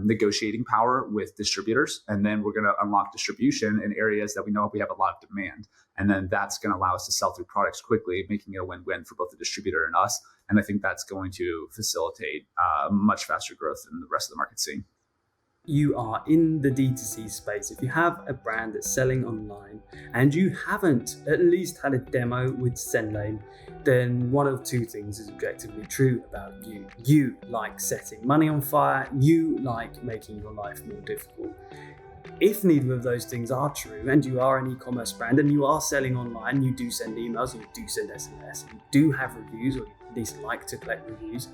negotiating power with distributors, and then we're going to unlock distribution in areas that we know we have a lot of demand, and then that's going to allow us to sell through products quickly, making it a win-win for both the distributor and us. And I think that's going to facilitate much faster growth than the rest of the market scene. You are in the D2C space. If you have a brand that's selling online and you haven't at least had a demo with Zenlane, then one of two things is objectively true about you. You like setting money on fire. You like making your life more difficult. If neither of those things are true, and you are an e-commerce brand and you are selling online, you do send emails, you do send SMS, you do have reviews, or you at least like to collect reviews,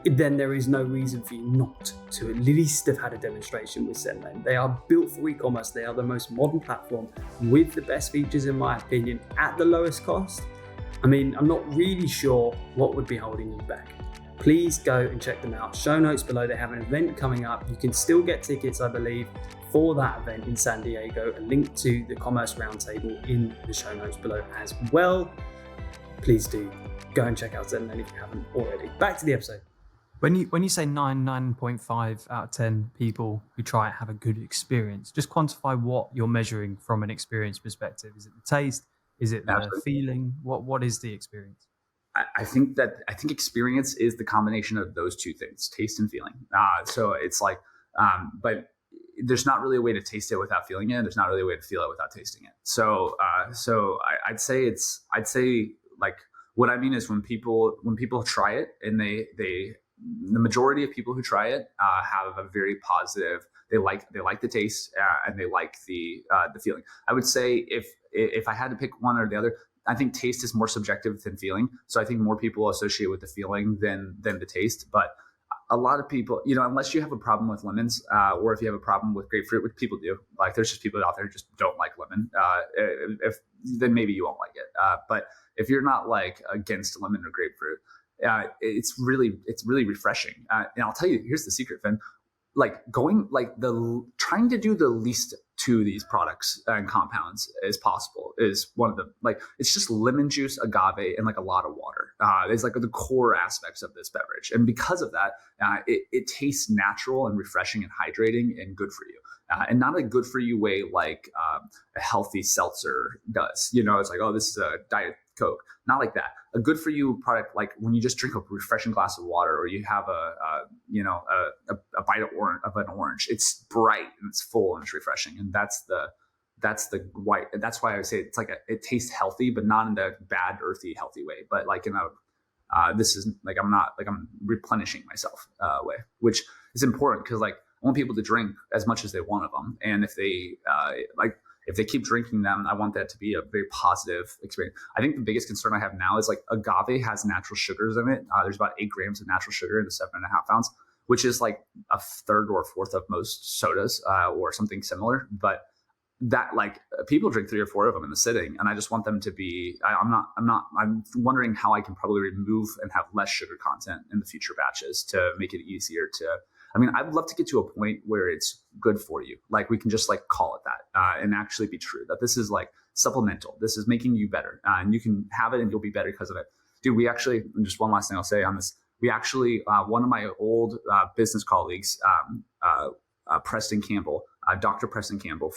then there is no reason for you not to at least have had a demonstration with Zenlane. They are built for e-commerce. They are the most modern platform with the best features, in my opinion, at the lowest cost. I mean, I'm not really sure what would be holding you back. Please go and check them out. Show notes below. They have an event coming up. You can still get tickets, I believe, for that event in San Diego. A link to the Commerce Roundtable in the show notes below as well. Please do go and check out Zenlane if you haven't already. Back to the episode. When you say 9.5 out of 10 people who try it have a good experience, just quantify what you're measuring from an experience perspective. Is it the taste? Is it the Absolutely. feeling? What is the experience? I think experience is the combination of those two things, taste and feeling. So it's like, but there's not really a way to taste it without feeling it. There's not really a way to feel it without tasting it. So I'd say like, what I mean is when people try it and the majority of people who try it have a very positive. They like the taste and they like the feeling. I would say if I had to pick one or the other, I think taste is more subjective than feeling. So I think more people associate with the feeling than the taste. But a lot of people, unless you have a problem with lemons or if you have a problem with grapefruit, which people do, like there's just people out there who just don't like lemon. Then maybe you won't like it. But if you're not like against lemon or grapefruit, it's really refreshing. And I'll tell you, here's the secret, Finn. Trying to do the least to these products and compounds as possible is one of the, it's just lemon juice, agave, and like a lot of water. It's like the core aspects of this beverage. And because of that, it tastes natural and refreshing and hydrating and good for you. And not a good for you way like a healthy seltzer does. It's like, oh, this is a Diet Coke. Not like that. A good for you product, like when you just drink a refreshing glass of water, or you have a bite of an orange. It's bright and it's full and it's refreshing, and that's why I would say it's like it tastes healthy, but not in the bad earthy healthy way, but like in a this is like I'm replenishing myself way, which is important because like I want people to drink as much as they want of them, and if they keep drinking them, I want that to be a very positive experience. I think the biggest concern I have now is like agave has natural sugars in it. There's about 8 grams of natural sugar in the 7.5 ounce, which is like a third or a fourth of most sodas or something similar. But that like people drink 3 or 4 of them in the sitting, and I just want them to be. I'm wondering how I can probably remove and have less sugar content in the future batches to make it easier to. I mean, I'd love to get to a point where it's good for you. Like we can just like call it that and actually be true that this is like supplemental. This is making you better and you can have it and you'll be better because of it. Dude, we actually, just one last thing I'll say on this. We actually, one of my old business colleagues, Preston Campbell, Dr. Preston Campbell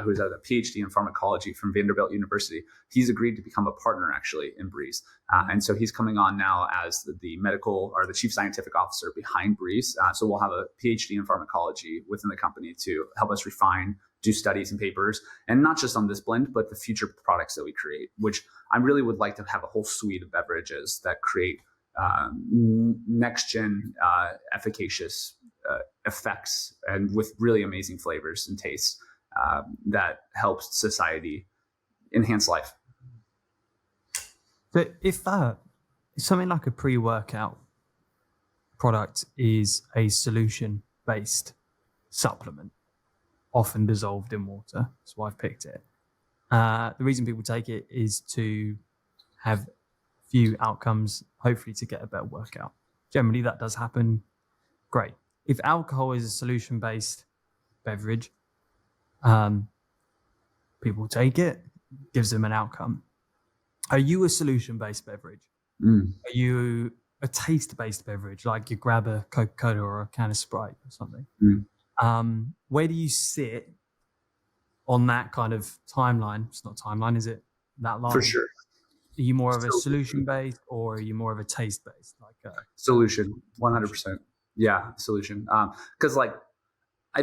who's a PhD in pharmacology from Vanderbilt University. He's agreed to become a partner actually in Brez. And so he's coming on now as the medical or the chief scientific officer behind Brez. So we'll have a PhD in pharmacology within the company to help us refine, do studies and papers, and not just on this blend, but the future products that we create, which I really would like to have a whole suite of beverages that create next gen efficacious effects and with really amazing flavors and tastes that helps society enhance life. But if something like a pre-workout product is a solution-based supplement, often dissolved in water, that's why I've picked it. The reason people take it is to have few outcomes, hopefully to get a better workout. Generally, that does happen. Great. If alcohol is a solution-based beverage, people take it, gives them an outcome. Are you a solution-based beverage? Are you a taste-based beverage, like you grab a Coca-Cola or a can of Sprite or something? Where do you sit on that kind of timeline? It's not timeline, is it? That line? For sure. Are you more of a solution-based or are you more of a taste-based? Solution, 100%. Yeah, solution. Because I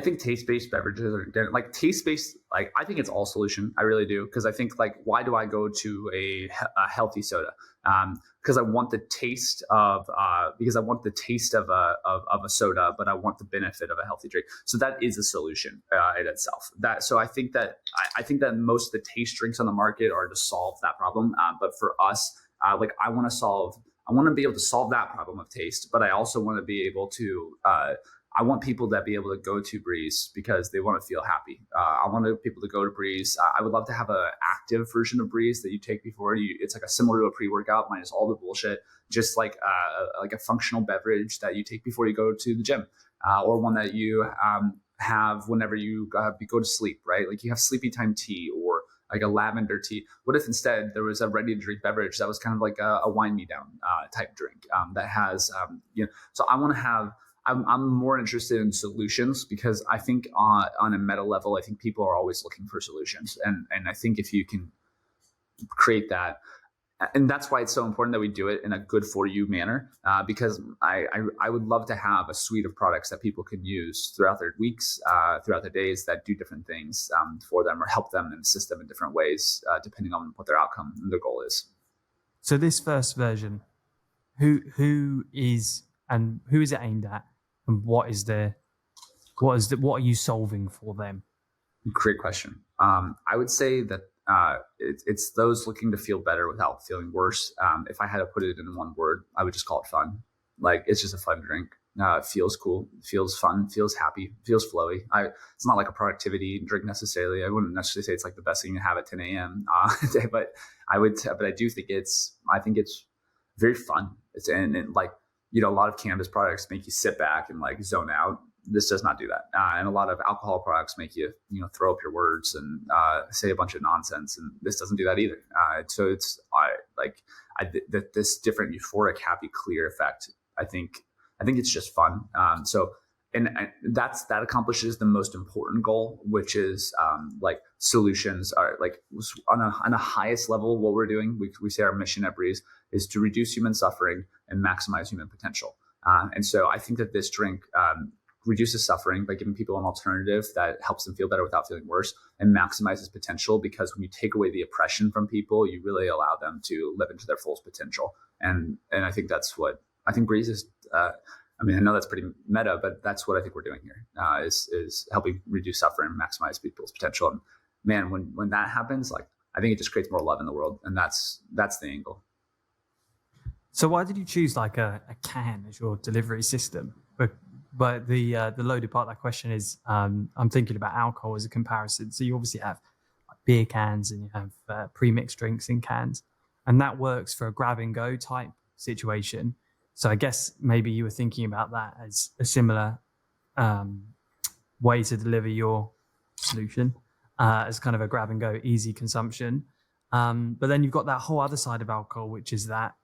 think taste-based beverages are like taste-based. Like I think it's all solution. I really do. Because I think why do I go to a healthy soda? Because I want the taste of a soda, but I want the benefit of a healthy drink. So that is a solution in itself. So I think that most of the taste drinks on the market are to solve that problem. But for us, I want to be able to solve that problem of taste, but I also want to be able to. I want people to be able to go to Brez because they want to feel happy. I want people to go to Brez. I would love to have an active version of Brez that you take before you. It's similar to a pre-workout minus all the bullshit, just like a functional beverage that you take before you go to the gym, or one that you have whenever you go to sleep, right? Like you have sleepy time tea or like a lavender tea. What if instead there was a ready to drink beverage that was kind of like a wine me down type drink that has, so I want to have. I'm more interested in solutions because I think on a meta level, I think people are always looking for solutions. And I think if you can create that, and that's why it's so important that we do it in a good for you manner, because I would love to have a suite of products that people can use throughout their weeks, throughout their days that do different things for them or help them and assist them in different ways, depending on what their outcome and their goal is. So this first version, who is it aimed at? And what are you solving for them? Great question. I would say that it's those looking to feel better without feeling worse. If I had to put it in one word, I would just call it fun. Like it's just a fun drink. It feels cool, feels fun, feels happy, feels flowy. It's not like a productivity drink necessarily. I wouldn't necessarily say it's like the best thing to have at 10 a.m. But I do think it's very fun. And a lot of cannabis products make you sit back and zone out. This does not do that. And a lot of alcohol products make you, throw up your words and say a bunch of nonsense. And this doesn't do that either. So it's this different euphoric, happy, clear effect. I think it's just fun. And that accomplishes the most important goal, which is solutions are on a highest level. What we're doing, we say our mission at Brez is to reduce human suffering and maximize human potential. And so I think that this drink reduces suffering by giving people an alternative that helps them feel better without feeling worse and maximizes potential, because when you take away the oppression from people, you really allow them to live into their fullest potential. And I think that's what I think Brez is. I know that's pretty meta, but that's what I think we're doing here, is helping reduce suffering and maximize people's potential. And man, when that happens, I think it just creates more love in the world. And that's the angle. So why did you choose a can as your delivery system? But the loaded part of that question is, I'm thinking about alcohol as a comparison. So you obviously have beer cans and you have pre-mixed drinks in cans, and that works for a grab and go type situation. So I guess maybe you were thinking about that as a similar way to deliver your solution as kind of a grab and go, easy consumption. But then you've got that whole other side of alcohol, which is that,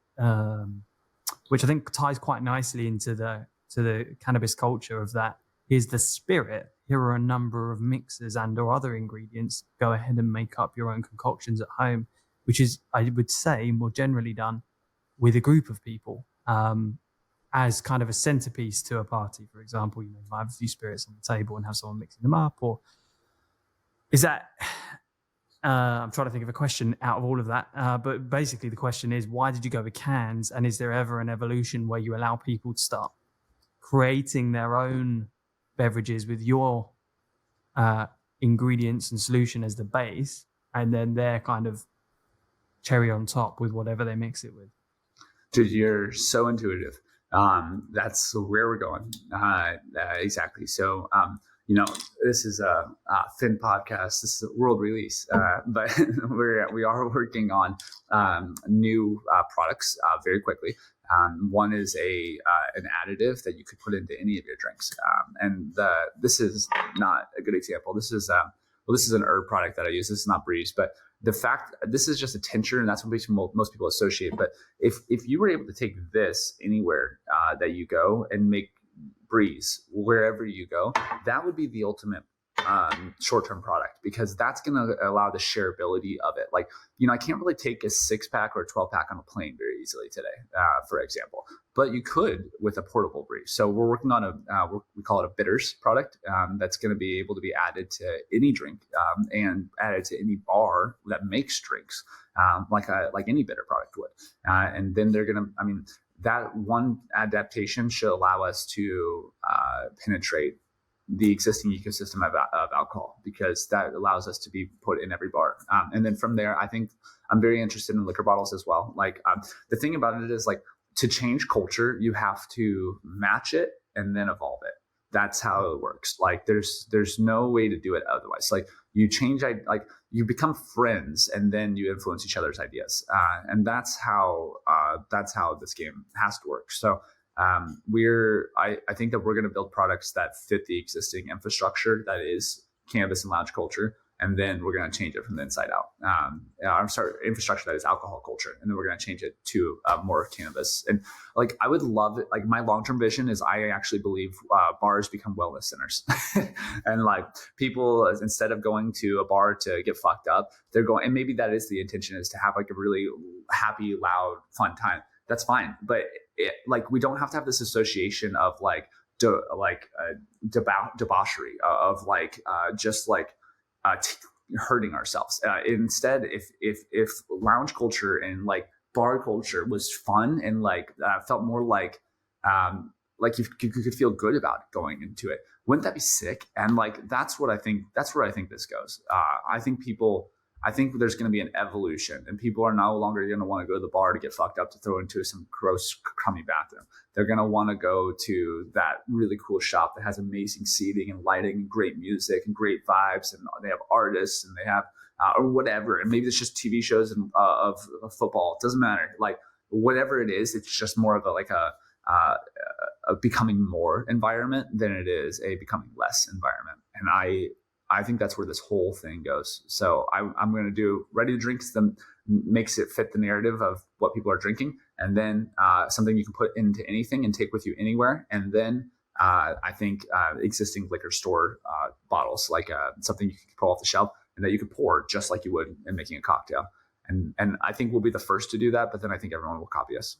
which I think ties quite nicely into the cannabis culture of that. Here's the spirit, here are a number of mixers and or other ingredients. Go ahead and make up your own concoctions at home, which is, I would say, more generally done with a group of people, as kind of a centerpiece to a party. For example, you might have a few spirits on the table and have someone mixing them up. Or is that, I'm trying to think of a question out of all of that. But basically the question is, why did you go with cans? And is there ever an evolution where you allow people to start creating their own beverages with your ingredients and solution as the base, and then they're kind of cherry on top with whatever they mix it with? Dude, you're so intuitive. That's where we're going. Exactly. So, this is a thin podcast. This is a world release, but we are working on new products very quickly. One is an additive that you could put into any of your drinks, and this is not a good example. This is an herb product that I use. This is not Brez, but the fact this is just a tincture, and that's what most people associate. But if you were able to take this anywhere that you go and make Brez wherever you go, that would be the ultimate short-term product, because that's going to allow the shareability of it. Like, I can't really take a 6-pack or a 12-pack on a plane very easily today, for example, but you could with a portable Brez. So we're working on we call it a bitters product that's going to be able to be added to any drink and added to any bar that makes drinks, like any bitter product would. And then they're going to, that one adaptation should allow us to penetrate the existing ecosystem of alcohol, because that allows us to be put in every bar. And then from there, I think I'm very interested in liquor bottles as well. Like, the thing about it is, like, to change culture, you have to match it and then evolve it. That's how it works. Like, there's no way to do it otherwise. Like, you change, like, you become friends and then you influence each other's ideas. And that's how this game has to work. So I think that we're going to build products that fit the existing infrastructure that is cannabis and lounge culture, and then we're going to change it from the inside out. Infrastructure that is alcohol culture, and then we're going to change it to more cannabis. And like, I would love it. Like, my long-term vision is, I actually believe bars become wellness centers, and like, people, instead of going to a bar to get fucked up, they're going, and maybe that is the intention, is to have like a really happy, loud, fun time. That's fine, but we don't have to have this association of debauchery of hurting ourselves. Instead, if lounge culture and like bar culture was fun and felt more like you could feel good about going into it, wouldn't that be sick? And like, that's where I think this goes. I think there's going to be an evolution, and people are no longer going to want to go to the bar to get fucked up to throw into some gross, crummy bathroom. They're going to want to go to that really cool shop that has amazing seating and lighting and great music and great vibes, and they have artists and they have or whatever. And maybe it's just TV shows and of football. It doesn't matter. Like, whatever it is, it's just more of a becoming more environment than it is a becoming less environment. And I think that's where this whole thing goes. So I'm going to do ready to drink that makes it fit the narrative of what people are drinking. And then something you can put into anything and take with you anywhere. And then I think existing liquor store bottles, like something you can pull off the shelf and that you could pour just like you would in making a cocktail. And I think we'll be the first to do that, but then I think everyone will copy us.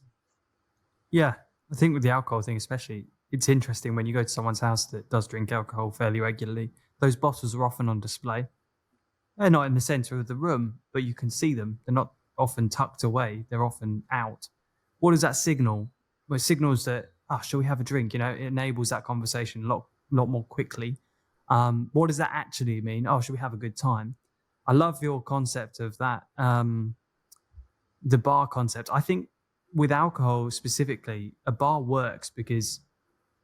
Yeah, I think with the alcohol thing especially, it's interesting when you go to someone's house that does drink alcohol fairly regularly. Those bottles are often on display. They're not in the center of the room, but you can see them. They're not often tucked away. They're often out. What does that signal? Well, it signals that, shall we have a drink? It enables that conversation a lot more quickly. What does that actually mean? Should we have a good time? I love your concept of that, the bar concept. I think with alcohol specifically, a bar works because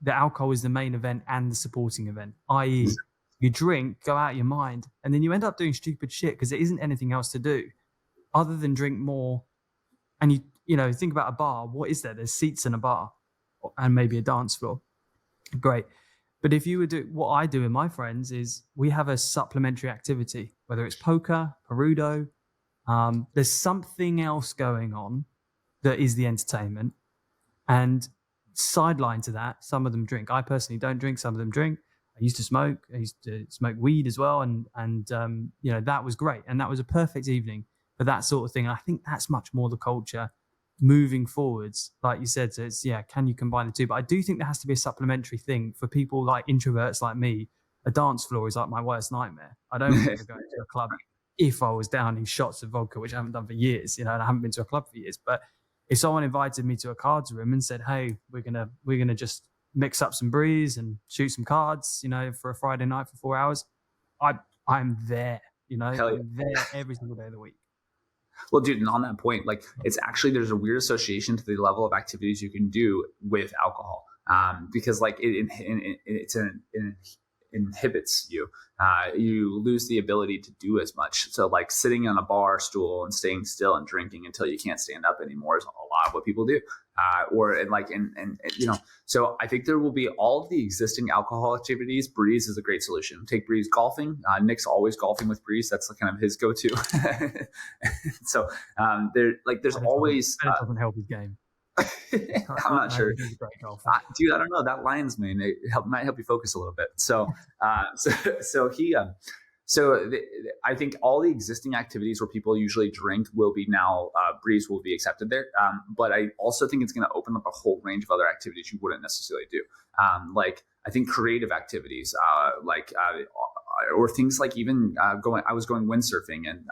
the alcohol is the main event and the supporting event, i.e., you drink, go out of your mind, and then you end up doing stupid shit because there isn't anything else to do other than drink more. And you think about a bar. What is there? There's seats in a bar and maybe a dance floor. Great. But if you would do what I do with my friends, is we have a supplementary activity, whether it's poker, Perudo, there's something else going on that is the entertainment. And sideline to that, some of them drink. I personally don't drink, some of them drink. used to smoke. I used to smoke weed as well, and that was great, and that was a perfect evening for that sort of thing. And I think that's much more the culture moving forwards, like you said. So it's, can you combine the two? But I do think there has to be a supplementary thing for people like introverts like me. A dance floor is like my worst nightmare. I don't want to go to a club if I was downing shots of vodka, which I haven't done for years, and I haven't been to a club for years. But if someone invited me to a cards room and said, "Hey, we're gonna just mix up some Brez and shoot some cards, for a Friday night for 4 hours," I'm there. I'm there every single day of the week. Well, dude, and on that point, like, it's actually, there's a weird association to the level of activities you can do with alcohol, because like it inhibits you. You lose the ability to do as much. So like sitting on a bar stool and staying still and drinking until you can't stand up anymore is a lot of what people do. So I think there will be all of the existing alcohol activities. Brez is a great solution. Take Brez golfing. Nick's always golfing with Brez. That's kind of his go-to. So there's always. It doesn't help his game. I'm not sure, dude. I don't know. That lion's mane might help you focus a little bit. I think all the existing activities where people usually drink will be now Brez will be accepted there. But I also think it's going to open up a whole range of other activities you wouldn't necessarily do. I think creative activities, or things like even I was going windsurfing and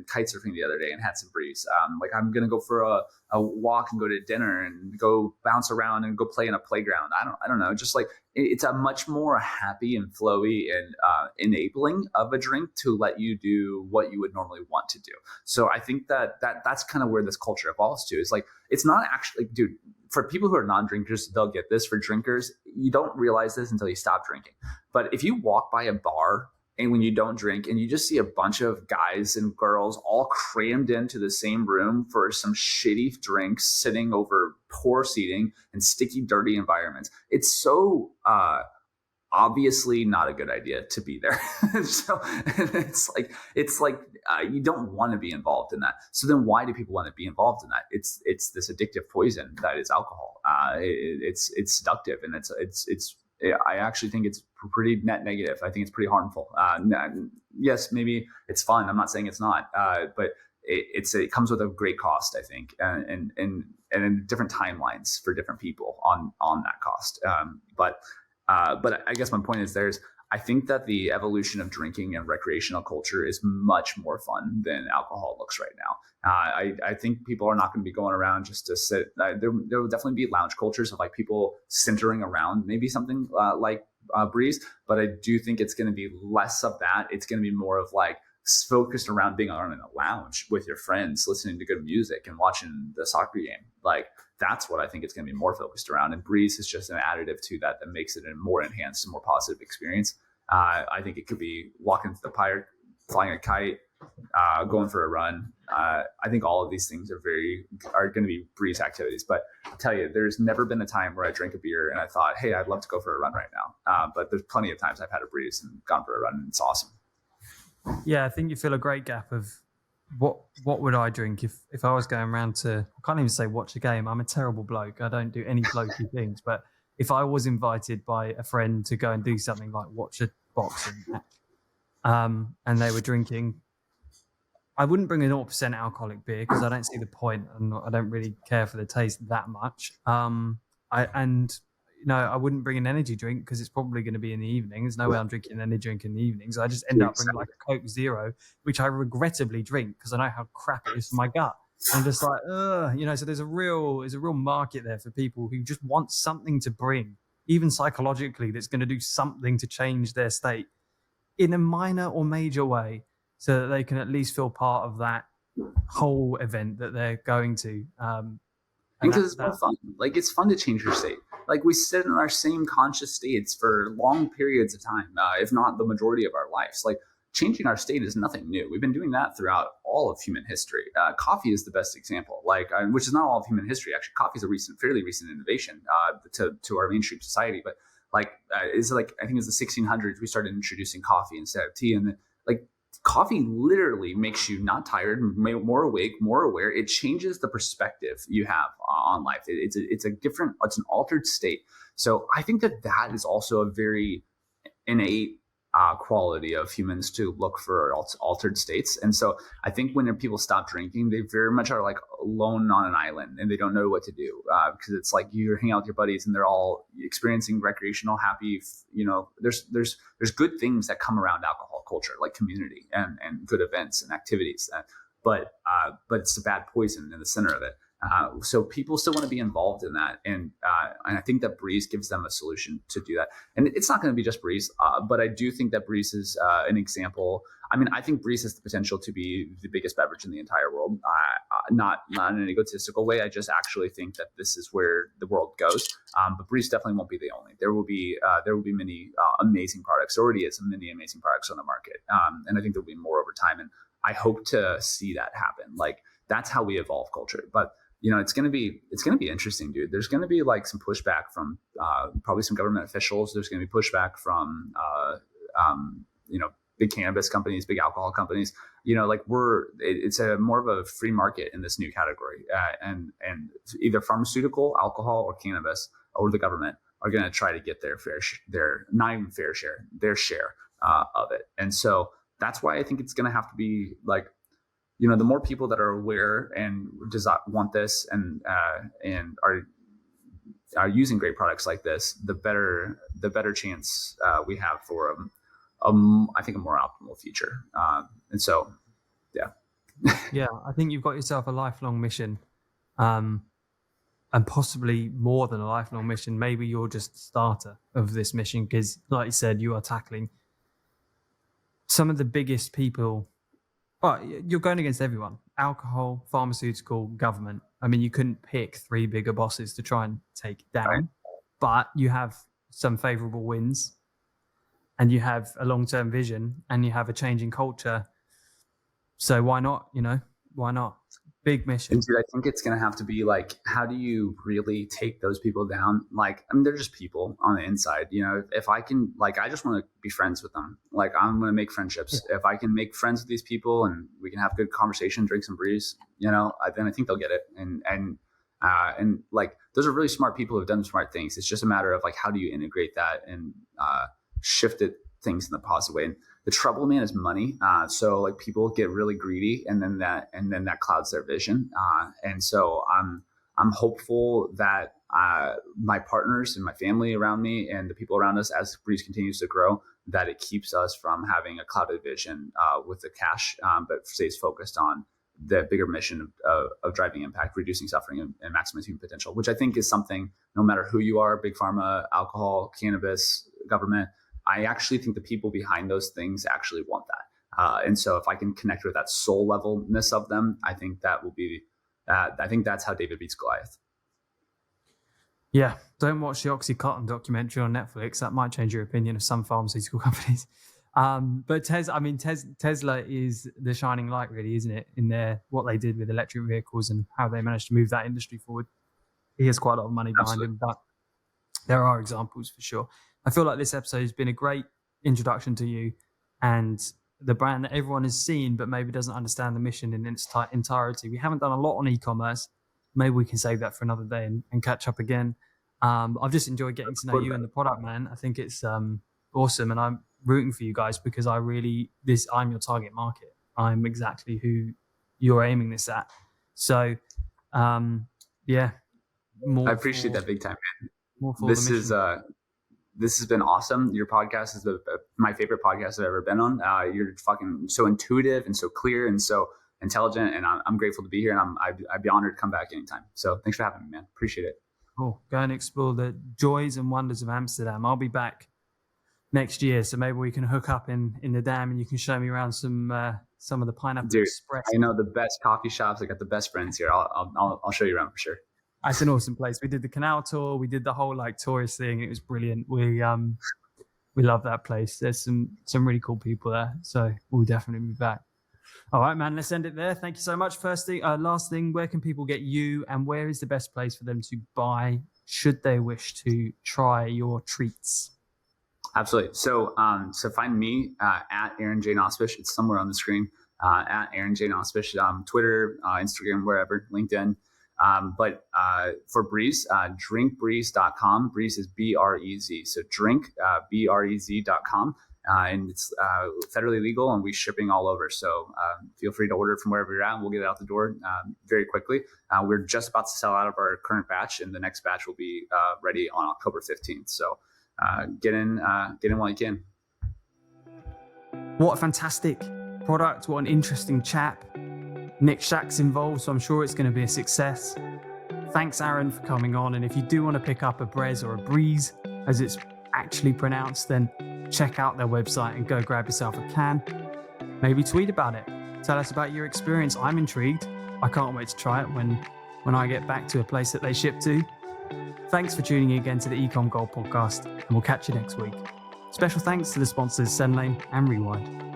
kite surfing the other day and had some Brez. I'm going to go for a walk and go to dinner and go bounce around and go play in a playground. I don't know. Just like it's a much more happy and flowy and enabling of a drink to let you do what you would normally want to do. So I think that's kind of where this culture evolves to. Is like, it's not actually, dude, for people who are non-drinkers, they'll get this. For drinkers, you don't realize this until you stop drinking. But if you walk by a bar and when you don't drink and you just see a bunch of guys and girls all crammed into the same room for some shitty drinks, sitting over poor seating and sticky, dirty environments, it's so obviously not a good idea to be there. So it's like you don't want to be involved in that. So then why do people want to be involved in that? It's this addictive poison that is alcohol. It's seductive, and I actually think it's pretty net negative. I think it's pretty harmful. Yes, maybe it's fun. I'm not saying it's not, but it comes with a great cost, I think, and in different timelines for different people on that cost. But I guess my point is I think that the evolution of drinking and recreational culture is much more fun than alcohol looks right now. I think people are not going to be going around just to sit. There will definitely be lounge cultures of like people centering around maybe something like Brez, but I do think it's going to be less of that. It's going to be more of like focused around being on in a lounge with your friends, listening to good music and watching the soccer game. Like, that's what I think it's going to be more focused around. And Brez is just an additive to that makes it a more enhanced and more positive experience. I think it could be walking to the pier, flying a kite, going for a run. I think all of these things are going to be Brez activities. But I'll tell you, there's never been a time where I drank a beer and I thought, hey, I'd love to go for a run right now. But there's plenty of times I've had a Brez and gone for a run, and it's awesome. Yeah, I think you feel a great gap of what would I drink if I was going around to, I can't even say watch a game. I'm a terrible bloke. I don't do any blokey things. But if I was invited by a friend to go and do something like watch a boxing match, and they were drinking, I wouldn't bring a 0% alcoholic beer because I don't see the point, and I don't really care for the taste that much. I wouldn't bring an energy drink because it's probably going to be in the evening. There's no way I'm drinking an energy drink in the evenings. I just end up bringing like a Coke Zero, which I regrettably drink because I know how crap it is for my gut. I'm just like, so there's a real market there for people who just want something to bring, even psychologically, that's going to do something to change their state in a minor or major way so that they can at least feel part of that whole event that they're going to. Because it's more fun. Like, it's fun to change your state. Like, we sit in our same conscious states for long periods of time, if not the majority of our lives. Like, changing our state is nothing new. We've been doing that throughout all of human history. Coffee is the best example, which is not all of human history. Actually, coffee is a fairly recent innovation to our mainstream society. But I think it's the 1600s we started introducing coffee instead of tea, and coffee literally makes you not tired, more awake, more aware. It changes the perspective you have on life. It's an altered state. So I think that is also a very innate quality of humans to look for altered states. And so I think when people stop drinking, they very much are like alone on an island and they don't know what to do, because it's like you're hanging out with your buddies and they're all experiencing recreational, happy, there's good things that come around alcohol culture, like community and good events and activities, but it's a bad poison in the center of it. So people still want to be involved in that. And I think that Brez gives them a solution to do that. And it's not going to be just Brez, but I do think that Brez is an example. I mean, I think Brez has the potential to be the biggest beverage in the entire world, not in an egotistical way. I just actually think that this is where the world goes. But Brez definitely won't be the only. There will be many amazing products. There already is many amazing products on the market. And I think there'll be more over time. And I hope to see that happen. Like, that's how we evolve culture. But it's going to be interesting, dude. There's going to be like some pushback from probably some government officials. There's going to be pushback from big cannabis companies, big alcohol companies. It's a more of a free market in this new category, and either pharmaceutical, alcohol, or cannabis, or the government are going to try to get their share of it. And so that's why I think it's going to have to be like, the more people that are aware and want this and are using great products like this, the better chance we have for I think a more optimal future. And so, yeah. Yeah, I think you've got yourself a lifelong mission, and possibly more than a lifelong mission. Maybe you're just the starter of this mission because, like you said, you are tackling some of the biggest people. Well, you're going against everyone: alcohol, pharmaceutical, government. I mean, you couldn't pick three bigger bosses to try and take down, right. But you have some favorable wins, and you have a long-term vision, and you have a changing culture. So why not? Why not? Big mission. And dude, I think it's going to have to be like, how do you really take those people down? Like, I mean, they're just people on the inside. If I can, like, I just want to be friends with them. Like, I'm going to make friendships. Yeah. If I can make friends with these people and we can have good conversation, drink some Brez, then I think they'll get it. And like, those are really smart people who have done smart things. It's just a matter of like, how do you integrate that and shift things in the positive way? And the trouble, man, is money. So like people get really greedy, and then that clouds their vision. And so I'm hopeful that my partners and my family around me and the people around us, as Brez continues to grow, that it keeps us from having a clouded vision with the cash, but stays focused on the bigger mission of driving impact, reducing suffering, and maximizing human potential, which I think is something, no matter who you are, big pharma, alcohol, cannabis, government, I actually think the people behind those things actually want that. And so if I can connect with that soul levelness of them, I think that will be, I think that's how David beats Goliath. Yeah. Don't watch the Oxycontin documentary on Netflix. That might change your opinion of some pharmaceutical companies. But Tesla is the shining light, really, isn't it? In what they did with electric vehicles and how they managed to move that industry forward. He has quite a lot of money behind him, but there are examples for sure. I feel like this episode has been a great introduction to you and the brand that everyone has seen, but maybe doesn't understand the mission in its entirety. We haven't done a lot on e-commerce. Maybe we can save that for another day and catch up again. I've just enjoyed getting to know you and the product, man. I think it's awesome, and I'm rooting for you guys because I'm your target market. I'm exactly who you're aiming this at. So, yeah. I appreciate that big time, man. This has been awesome. Your podcast is my favorite podcast I've ever been on. You're fucking so intuitive and so clear and so intelligent, and I'm grateful to be here, and I'd be honored to come back anytime. So thanks for having me, man. Appreciate it. Cool. Go and explore the joys and wonders of Amsterdam. I'll be back next year, so maybe we can hook up in the dam and you can show me around some of the Pineapple Express. I know the best coffee shops. I got the best friends here. I'll show you around for sure. It's an awesome place. We did the canal tour. We did the whole like tourist thing. It was brilliant. We love that place. There's some really cool people there. So we'll definitely be back. All right, man. Let's end it there. Thank you so much. Last thing, where can people get you, and where is the best place for them to buy should they wish to try your treats? Absolutely. So find me at Aaron J. Nospish. It's somewhere on the screen. At Aaron J. Nospish, Twitter, Instagram, wherever, LinkedIn. But for Brez, drinkbrez.com. Brez is BREZ. So BREZ.com. And it's federally legal, and we're shipping all over. So feel free to order from wherever you're at, and we'll get it out the door very quickly. We're just about to sell out of our current batch, and the next batch will be ready on October 15th. So get in while you can. What a fantastic product. What an interesting chap. Nick Shack's involved, so I'm sure it's going to be a success. Thanks, Aaron, for coming on. And if you do want to pick up a Brez or a Brez, as it's actually pronounced, then check out their website and go grab yourself a can. Maybe tweet about it. Tell us about your experience. I'm intrigued. I can't wait to try it when I get back to a place that they ship to. Thanks for tuning in again to the Ecom Gold podcast, and we'll catch you next week. Special thanks to the sponsors Senlane and Rewind.